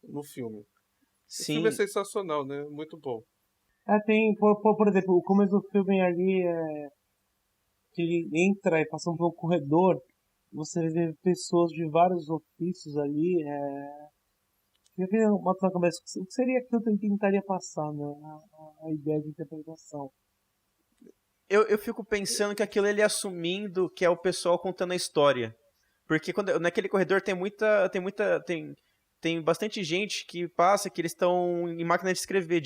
no filme. O filme é Sim. sensacional, né? Muito bom. Tem, por exemplo, o começo do filme ali, que ele entra e passa pelo corredor, você vê pessoas de vários ofícios ali, eu queria botar na cabeça, o que seria aquilo que ele tentaria passar, né? A ideia de interpretação. Eu fico pensando que aquilo ele assumindo que é o pessoal contando a história. Porque naquele corredor tem bastante gente que passa que eles estão em máquina de escrever,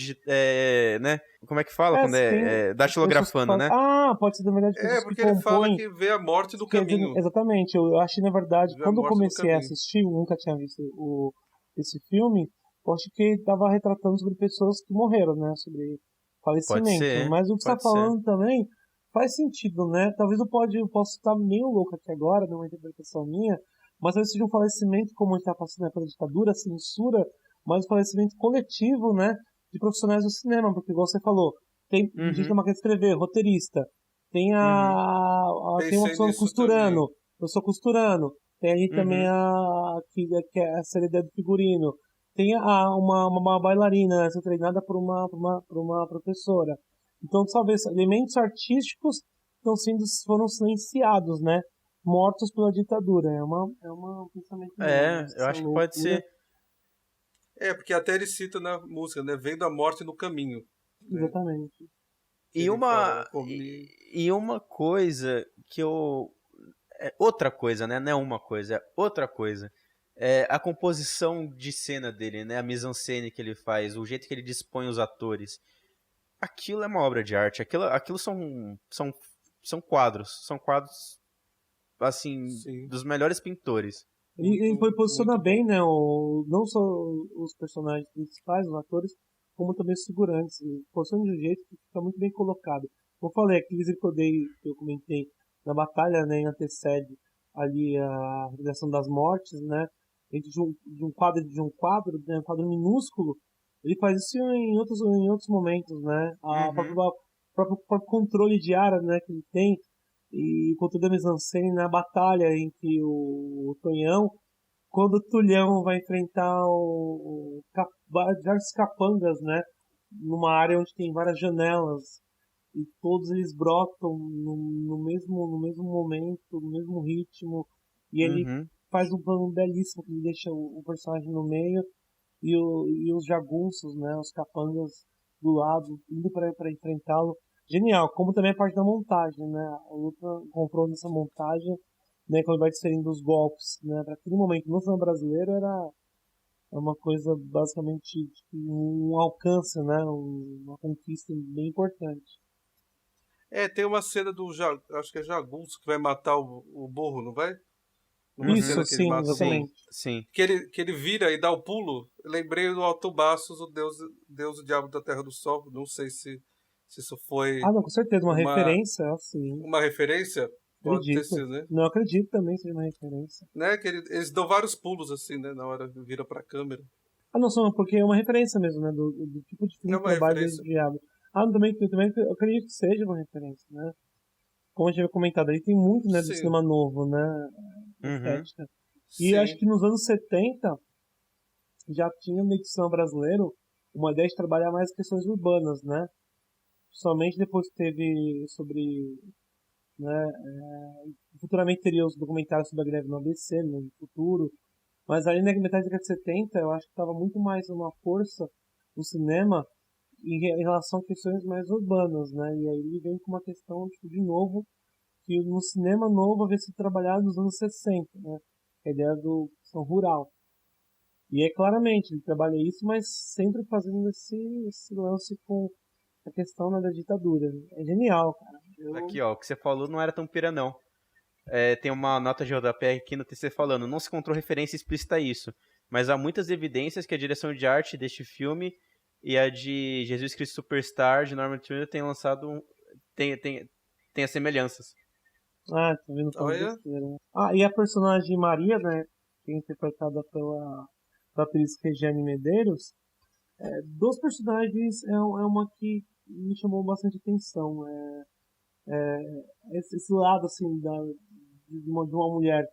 né? Como é que fala quando Tem pessoas que datilografando, fazem. né? Ah, pode ser, na verdade, pessoas que Porque ele fala compõem. que vê a morte do caminho. Exatamente, eu achei, na verdade, Vê a quando eu morte do comecei a caminho. assistir, eu nunca tinha visto esse filme, eu acho que estava retratando sobre pessoas que morreram, né? Sobre Pode falecimento. ser, Mas o que você está pode ser. falando também faz sentido, né? Talvez eu possa estar meio louco aqui agora, numa interpretação minha, mas talvez seja um falecimento, como a gente está passando na época da ditadura, censura, mas um falecimento coletivo, né? De profissionais do cinema, porque, igual você falou, tem gente que Uhum, não quer escrever, roteirista, uhum. tem uma Pensei pessoa nisso também. costurando, eu sou costurando, tem ali também Uhum. que é a seriedade do figurino, tem uma bailarina, né, sendo treinada por uma professora. Então, talvez elementos artísticos foram silenciados, né? Mortos pela ditadura. Um pensamento meu, né? Eu Essa acho que pode loucura. ser. Porque até ele cita na música, né? Vendo a morte no caminho. Né? Exatamente. E Ele fala, uma, eu comi. e uma coisa que eu. Outra coisa, né? Não é uma coisa, é outra coisa. É a composição de cena dele, né? A mise-en-scène que ele faz, o jeito que ele dispõe os atores. Aquilo é uma obra de arte. Aquilo são quadros. São quadros, assim, Sim, dos melhores pintores. Ele foi muito posicionar bom. bem, né? Não só os personagens principais, os atores, como também os figurantes. Ele posiciona de um jeito que fica muito bem colocado. Como eu falei, aqueles que eu comentei na batalha, né? Antecede ali a realização das mortes, né? Dentro de um quadro, né, um quadro minúsculo. Ele faz isso em outros momentos, né? Uhum. Próprio controle de área, né? Que ele tem e com toda a mise-en-scène na batalha entre o Tonhão, quando o Tulhão vai enfrentar vários capangas, né? Numa área onde tem várias janelas e todos eles brotam no mesmo momento, no mesmo ritmo e ele Uhum. faz um plano belíssimo que ele deixa o personagem no meio e os jagunços, né? Os capangas do lado, indo para enfrentá-lo. genial. Como também a parte da montagem, né? A luta, o confronto dessa montagem, né? Quando vai diferindo dos golpes, né? Para aquele momento, no cinema brasileiro, era uma coisa basicamente tipo, um alcance, né? Uma conquista bem importante. Tem uma cena do, acho que é Jagunço, que vai matar o burro, não vai? Numa Isso, sim, exatamente. Sim. Que ele vira e dá o pulo. Eu lembrei do Autobaços, o Deus e o Diabo da Terra do Sol. Não sei se isso foi... Não, com certeza, uma referência, assim. Uma referência? Pode ter sido, né? Não acredito também seja uma referência. Né? Que eles dão vários pulos, assim, né? Na hora que vira pra câmera. Não, porque é uma referência mesmo, né? Do tipo de filme que trabalha do Diabo. Também eu acredito que seja uma referência, né? Como a gente havia comentado, aí tem muito, né, do cinema novo, né? Estética. E acho que nos anos 70 já tinha no cinema brasileiro uma ideia de trabalhar mais questões urbanas, né? Somente depois que teve sobre, né, futuramente teria os documentários sobre a greve no ABC, no futuro, mas ali na metade da década de 70 eu acho que estava muito mais uma força no cinema em relação a questões mais urbanas, né? E aí ele vem com uma questão, tipo, de novo, que no cinema novo havia sido trabalhado nos anos 60, né? A ideia do questão rural. E é claramente, ele trabalha isso, mas sempre fazendo esse lance com a questão, né, da ditadura. É genial, cara. Aqui, ó, o que você falou não era tão pira, não. Tem uma nota de rodapé aqui no TC falando, não se encontrou referência explícita a isso, mas há muitas evidências que a direção de arte deste filme e a de Jesus Cristo Superstar, de Norman Turner, tem lançado... tem as semelhanças. Tá vendo como besteira, né? E a personagem Maria, né, que é interpretada pela atriz Regiane Medeiros, dos personagens é uma que me chamou bastante atenção. Esse lado, assim, de uma mulher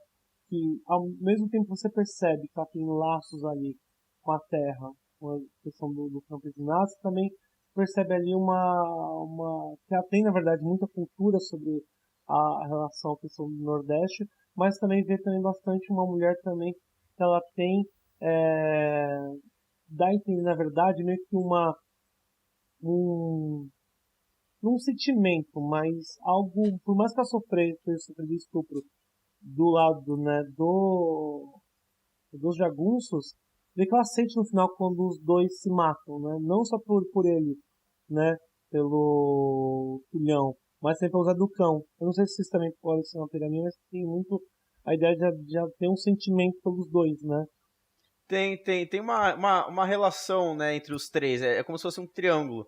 que, ao mesmo tempo você percebe que ela tem laços ali com a terra, com a questão do campesinato, você também percebe ali que ela tem, na verdade, muita cultura sobre a relação à questão do Nordeste, mas também vê também bastante uma mulher também que ela tem, dá a entender, na verdade, meio que um sentimento, mas algo, por mais que ela esteja sofrendo estupro do lado, né, dos jagunços, vê que ela sente no final quando os dois se matam, né, não só por ele, né, pelo Tulhão, mas também pelo Zé do Cão. Eu não sei se isso também pode ser uma pirâmide, mas tem muito a ideia de já ter um sentimento pelos dois, né. Tem uma relação, né, entre os três, é como se fosse um triângulo.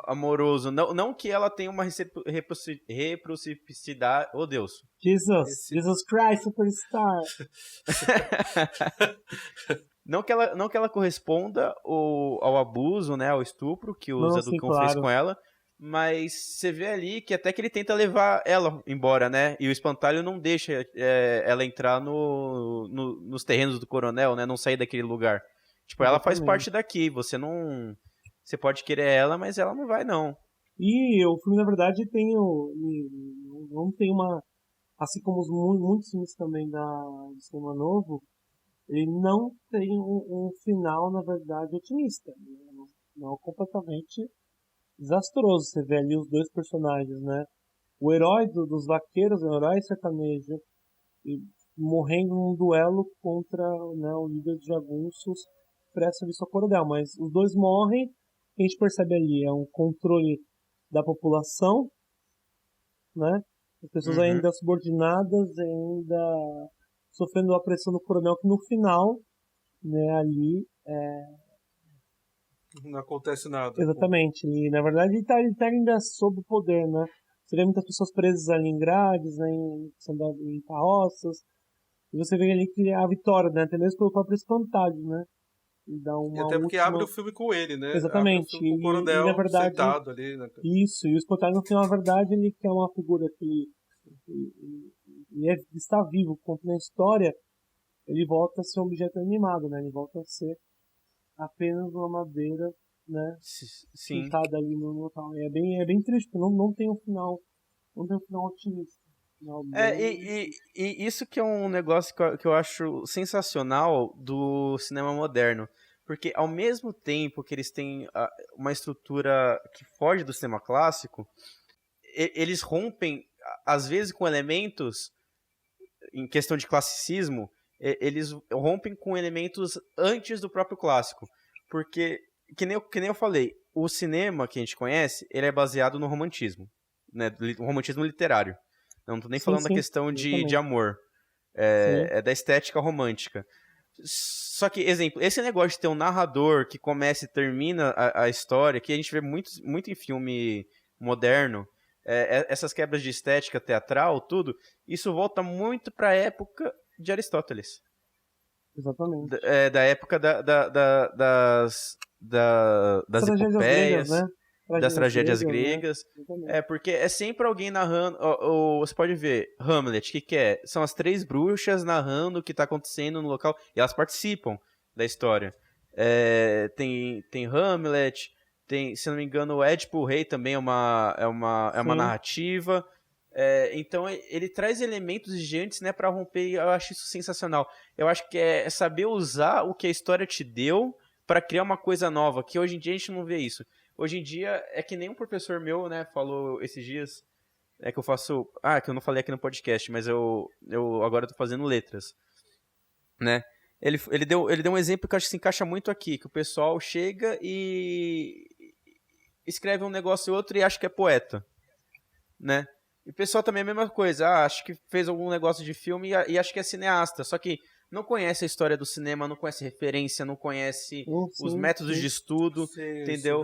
Amoroso. Não que ela tenha uma reciprocidade. Oh, Deus. Jesus Christ Superstar. Não que ela corresponda ao abuso, né, ao estupro que o Zé do Cão fez com ela, mas você vê ali que até que ele tenta levar ela embora, né, e o espantalho não deixa ela entrar nos terrenos do coronel, né, não sair daquele lugar. Tipo, ela faz parte daqui, você pode querer ela, mas ela não vai, não. E o filme, na verdade, não tem uma... Assim como muitos filmes também do cinema novo, ele não tem um final, na verdade, otimista. Não completamente desastroso. Você vê ali os dois personagens, né? O herói dos vaqueiros, o herói sertanejo, morrendo num duelo contra, né, o líder de jagunços, presta serviço ao coronel. Mas os dois morrem. A gente percebe ali é um controle da população, né? As pessoas ainda subordinadas, ainda sofrendo a pressão do coronel, que no final, né, ali não acontece nada. Exatamente. E na verdade ele tá ainda sob o poder, né? Você vê muitas pessoas presas ali em grades, né, em carroças. E você vê ali que a vitória, né? Até mesmo pelo próprio espantalho, né? E até porque abre o filme com ele, né? Exatamente. Abre o filme com o coronel na verdade, sentado ali. Né? Isso, e o espantalho no final, na verdade, ele que é uma figura que está vivo, contando a história, ele volta a ser um objeto animado, né? Ele volta a ser apenas uma madeira, né? Pintada ali no local. É bem triste, porque não tem um final otimista. E isso que é um negócio que eu acho sensacional do cinema moderno. Porque ao mesmo tempo que eles têm uma estrutura que foge do cinema clássico, eles rompem, às vezes, com elementos, em questão de classicismo, eles rompem com elementos antes do próprio clássico. Porque, que nem eu falei, o cinema que a gente conhece, ele é baseado no romantismo, né? O romantismo literário. Não tô nem falando da questão de amor. É da estética romântica. Só que, exemplo, esse negócio de ter um narrador que começa e termina a história, que a gente vê muito em filme moderno, essas quebras de estética teatral, tudo, isso volta muito para a época de Aristóteles. Exatamente. Da época das epopeias, né? Das tragédias gregas. Né? Porque é sempre alguém narrando. Você pode ver, Hamlet, o que é? São as 3 bruxas narrando o que está acontecendo no local. E elas participam da história. Tem Hamlet, tem, se não me engano, o Édipo o Rei também é uma narrativa. Então ele traz elementos gigantes, né, para romper, e eu acho isso sensacional. Eu acho que é saber usar o que a história te deu para criar uma coisa nova, que hoje em dia a gente não vê isso. Hoje em dia, é que nem um professor meu, né, falou esses dias, que eu faço... que eu não falei aqui no podcast, mas eu agora tô fazendo letras, né? Ele deu um exemplo que eu acho que se encaixa muito aqui, que o pessoal chega e escreve um negócio e outro e acha que é poeta, né? E o pessoal também é a mesma coisa, acho que fez algum negócio de filme e acha que é cineasta, só que não conhece a história do cinema, não conhece referência, não conhece os métodos de estudo, entendeu?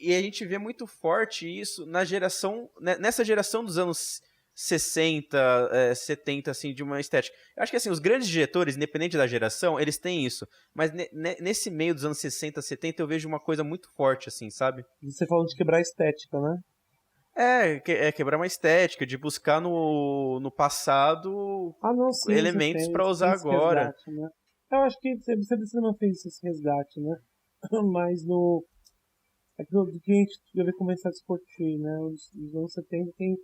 E a gente vê muito forte isso nessa geração dos anos 60, 70, assim, de uma estética. Eu acho que, assim, os grandes diretores, independente da geração, eles têm isso. Mas nesse meio dos anos 60, 70, eu vejo uma coisa muito forte, assim, sabe? Você falou de quebrar a estética, né? Quebrar uma estética, de buscar no passado elementos para usar agora. Resgate, né? Eu acho que você não fez esse resgate, né? Mas aquilo que a gente deve começar a discutir, né? Os anos 70 tem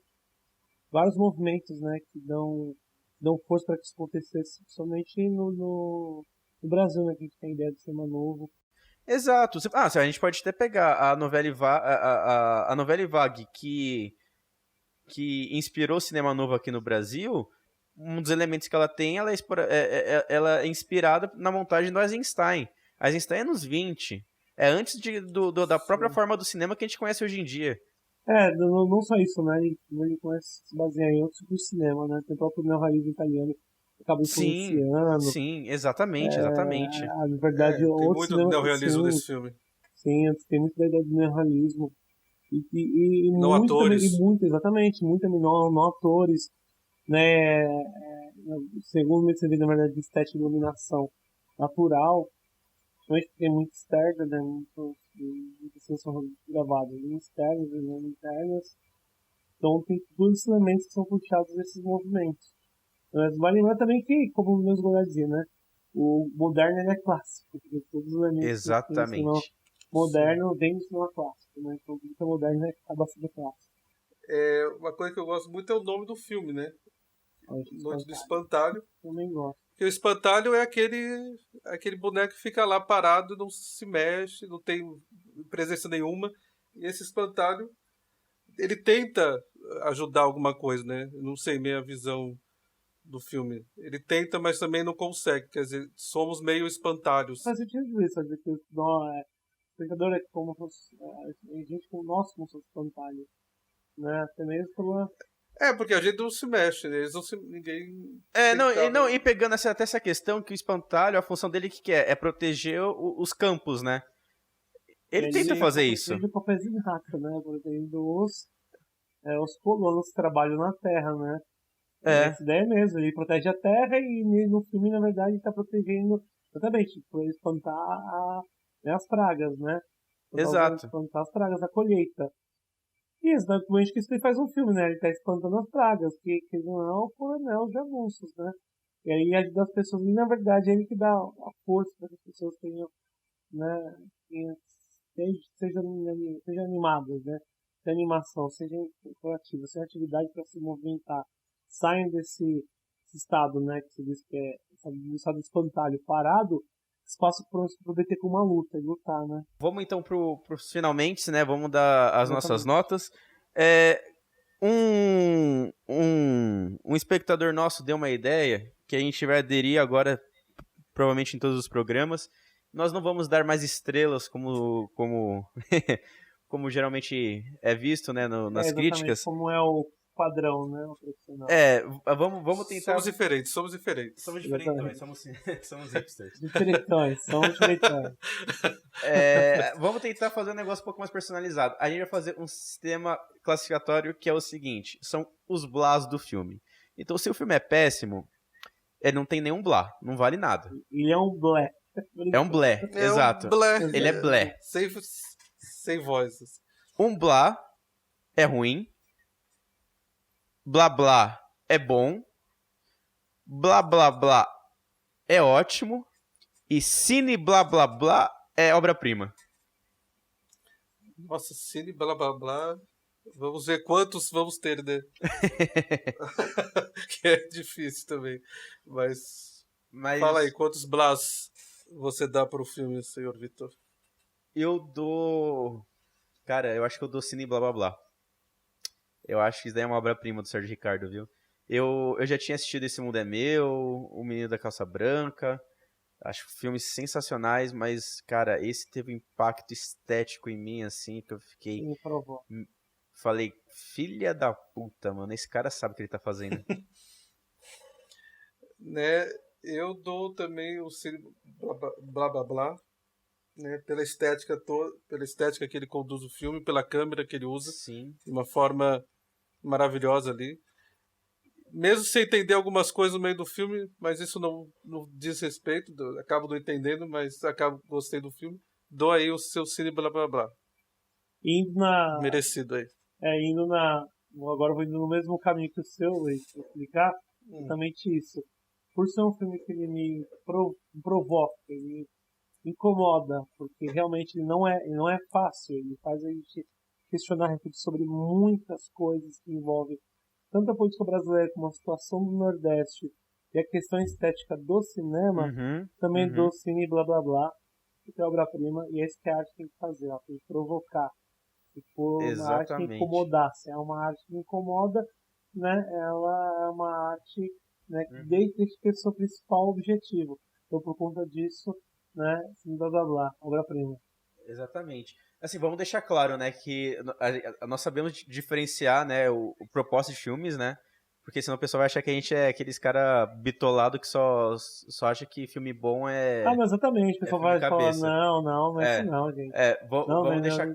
vários movimentos, né? Que dão força para que isso acontecesse, somente no Brasil, né? Que a gente tem a ideia de cinema novo. Exato. A gente pode até pegar a novela Vague que inspirou o cinema novo aqui no Brasil. Um dos elementos que ela tem, ela é inspirada na montagem do Eisenstein. Eisenstein é nos 20. É antes da própria forma do cinema que a gente conhece hoje em dia. Não só isso, né? Ele se baseia em outros tipos de cinema, né? Tem o próprio neorrealismo italiano que acaba influenciando. Sim, exatamente. Na verdade, tem muito neorrealismo nesse filme. Sim, tem muita ideia do neorrealismo. E não muito atores. Exatamente, muito não atores, né? Segundo você vê, na verdade, de estética de iluminação natural, principalmente tem muito externa, né? Muitas cenas são gravadas em externas e não internas. Então tem todos esses elementos que são puxados desses movimentos. Mas vale lembrar também que, como o meus Goulart dizia, né? O moderno ele é clássico, porque todos os elementos exatamente. Moderno vem do cinema clássico, né? Então tudo que é moderno acaba sendo clássico. Uma coisa que eu gosto muito é o nome do filme, né? Noite do Espantalho. Também gosto. Porque o espantalho é aquele boneco que fica lá parado, não se mexe, não tem presença nenhuma. E esse espantalho, ele tenta ajudar alguma coisa, né? Eu não sei minha visão do filme. Ele tenta, mas também não consegue. Quer dizer, somos meio espantalhos. Faz sentido isso, sabe? Que o espectador é como a gente como nós como seus espantalhos, né? Até mesmo pela... porque a gente não se mexe, né? Ninguém... E pegando até essa questão que o espantalho, a função dele que é proteger os campos, né? Ele tenta fazer isso. Ele protege o rato, né? Protegendo os colonos que trabalham na terra, né? Essa ideia mesmo, ele protege a terra e no filme, na verdade, ele está protegendo exatamente, para espantar as pragas, né? Exato. Espantar as pragas, a colheita. E exatamente que isso ele faz um filme, né? Ele está espantando as pragas, que não é o coronel de jagunços, né? E aí ajuda as pessoas, e na verdade é ele que dá a força para que as pessoas tenham, né? Sejam animadas, né? Seja animação, seja proativa, seja atividade para se movimentar. Saiam desse estado, né, que você diz que é o estado de espantalho parado, espaço para poder ter como uma luta e lutar, né? Vamos então pros finalmente, né? Vamos dar as nossas notas. Um espectador nosso deu uma ideia que a gente vai aderir agora, provavelmente em todos os programas. Nós não vamos dar mais estrelas como como geralmente é visto, né, nas críticas. Como é o padrão, né, o profissional. Vamos tentar... Somos diferentes. Somos diferentões, somos hipsters. Somos diferentões. Vamos tentar fazer um negócio um pouco mais personalizado. A gente vai fazer um sistema classificatório que é o seguinte, são os blás do filme. Então, se o filme é péssimo, não tem nenhum blá, não vale nada. Ele é um blé. É um blé, exato. Ele é blé. Sem vozes. Um blá é ruim. Blá blá é bom. Blá blá blá é ótimo. E cine blá blá blá é obra-prima. Nossa, cine blá blá blá. Vamos ver quantos vamos ter, né? Que é difícil também. Mas fala aí, quantos blás você dá pro filme, senhor Vitor? Eu dou... Cara, eu acho que eu dou cine blá blá blá. Eu acho que isso daí é uma obra-prima do Sérgio Ricardo, viu? Eu já tinha assistido Esse Mundo é Meu, O Menino da Calça Branca. Acho filmes sensacionais, mas, cara, esse teve um impacto estético em mim, assim, que eu fiquei... Falei, filha da puta, mano, esse cara sabe o que ele tá fazendo. Né, eu dou também o cine blá blá blá, né, pela estética que ele conduz o filme, pela câmera que ele usa. Sim. De uma forma maravilhosa ali. Mesmo sem entender algumas coisas no meio do filme, mas isso não diz respeito, acabo não entendendo, mas gostei do filme. Dou aí o seu cine blá blá blá. Merecido aí. Agora eu vou indo no mesmo caminho que o seu, Luiz, para explicar exatamente isso. Por ser um filme que ele me provoca, ele me incomoda, porque realmente ele não é fácil, ele faz a gente questionar, refletir sobre muitas coisas que envolvem tanto a política brasileira como a situação do Nordeste e a questão estética do cinema, também do cine blá blá blá, que é obra-prima, e é isso que a arte tem que fazer, ela tem que provocar. Se for uma arte que incomodar, se é uma arte que incomoda, né, ela é uma arte, né, que deixa que é o seu principal objetivo. Então, por conta disso, né, cine blá blá blá, obra-prima. Exatamente. Assim, vamos deixar claro, né, que nós sabemos diferenciar, né, o propósito de filmes, né, porque senão o pessoal vai achar que a gente é aqueles cara bitolado que só acha que filme bom é... mas exatamente, o pessoal vai falar, não é isso não, gente. Vamos deixar...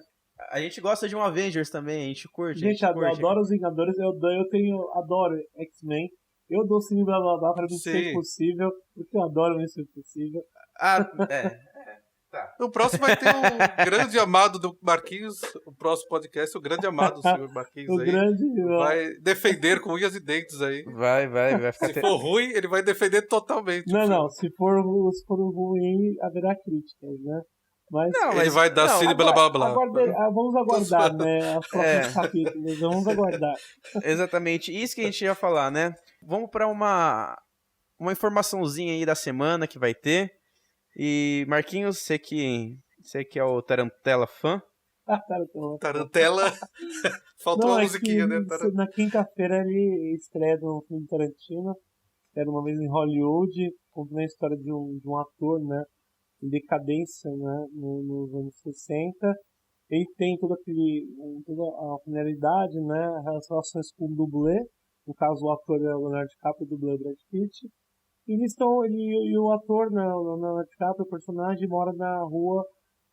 A gente gosta de um Avengers também, a gente curte. Gente, eu adoro os Vingadores, adoro X-Men, eu dou cine blá blá blá pra mim ser possível, porque eu adoro Missão Impossível. Tá. O próximo vai ter o grande amado do Marquinhos, o próximo podcast, o grande amado do senhor Marquinhos aí. Vai defender com unhas e dentes aí. Vai ficar... Se for ruim, ele vai defender totalmente. Não, se for ruim, haverá críticas, né? Mas ele vai dar cine blá blá blá. Vamos aguardar, né? Os próximos capítulos, vamos aguardar. Exatamente, isso que a gente ia falar, né? Vamos para uma informaçãozinha aí da semana que vai ter. E Marquinhos, você que é o Tarantella fã? Tarantella. Faltou uma musiquinha, né? Na quinta-feira ele estreia um filme de Tarantino, Era Uma Vez em Hollywood, contando a história de um ator, né, em decadência, né, nos anos 60. Ele tem toda a familiaridade, né, as relações com o dublê, no caso o ator é o Leonardo DiCaprio, o dublê é o Brad Pitt. E o ator, né, o Leonardo DiCaprio, o personagem, mora na rua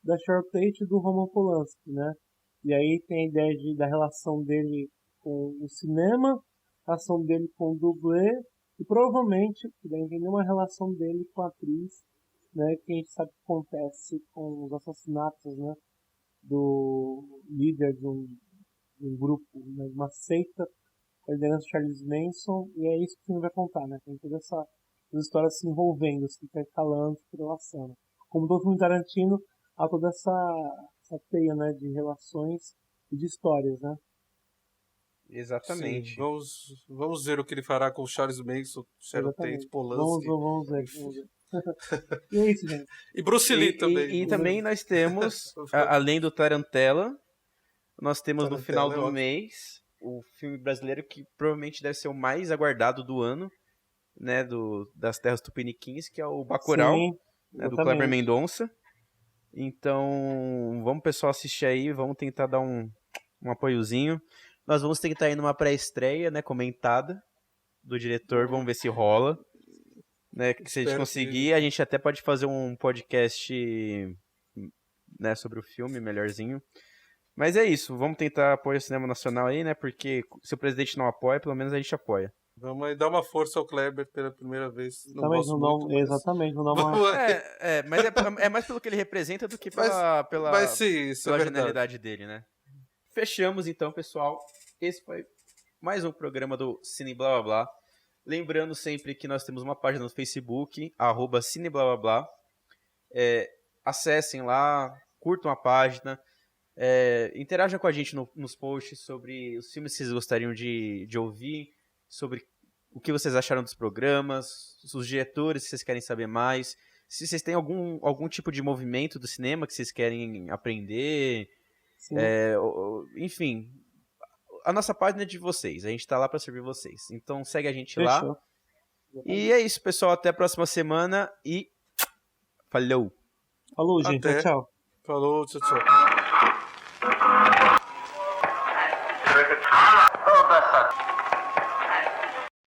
da Cheryl Tate e do Roman Polanski, né? E aí tem a ideia da relação dele com o cinema, a relação dele com o dublê, e provavelmente deve entender uma relação dele com a atriz, né? Que a gente sabe que acontece com os assassinatos, né? Do líder de um grupo, né, de uma seita, com a liderança de Charles Manson, e é isso que o filme vai contar, né? Tem toda essa histórias se envolvendo, se intercalando, se relacionando. Como todo filme Tarantino, há toda essa teia, né, de relações e de histórias, né? Exatamente. Sim, vamos ver o que ele fará com o Charles Manson, Cheryl Tate, Polanski. Vamos ver. E é isso, gente. E Bruce Lee também. E também nós temos, além do Tarantella, nós temos no final do mês o filme brasileiro que provavelmente deve ser o mais aguardado do ano, né, das terras tupiniquins, que é o Bacurau, Sim, né, do Kleber Mendonça. Então, vamos pessoal assistir aí, vamos tentar dar um apoiozinho. Nós vamos tentar ir numa pré-estreia, né, comentada do diretor, vamos ver se rola. Né, que se a gente conseguir, a gente até pode fazer um podcast, né, sobre o filme, melhorzinho. Mas é isso, vamos tentar apoiar o cinema nacional aí, né, porque se o presidente não apoia, pelo menos a gente apoia. Vamos aí dar uma força ao Kleber pela primeira vez. Exatamente, não dá uma... mas é mais pelo que ele representa do que pela genialidade dele, né? Fechamos então, pessoal. Esse foi mais um programa do Cine Blá Blá Blá. Lembrando sempre que nós temos uma página no Facebook, @cineblablablá. Acessem lá, curtam a página, interajam com a gente nos posts sobre os filmes que vocês gostariam de ouvir, sobre o que vocês acharam dos programas, os diretores que vocês querem saber mais, se vocês têm algum tipo de movimento do cinema que vocês querem aprender, enfim... A nossa página é de vocês, a gente tá lá pra servir vocês. Então segue a gente lá. E é isso, pessoal. Até a próxima semana e falou. Falou, gente. Até. Tchau. Falou, tchau, tchau. Oh,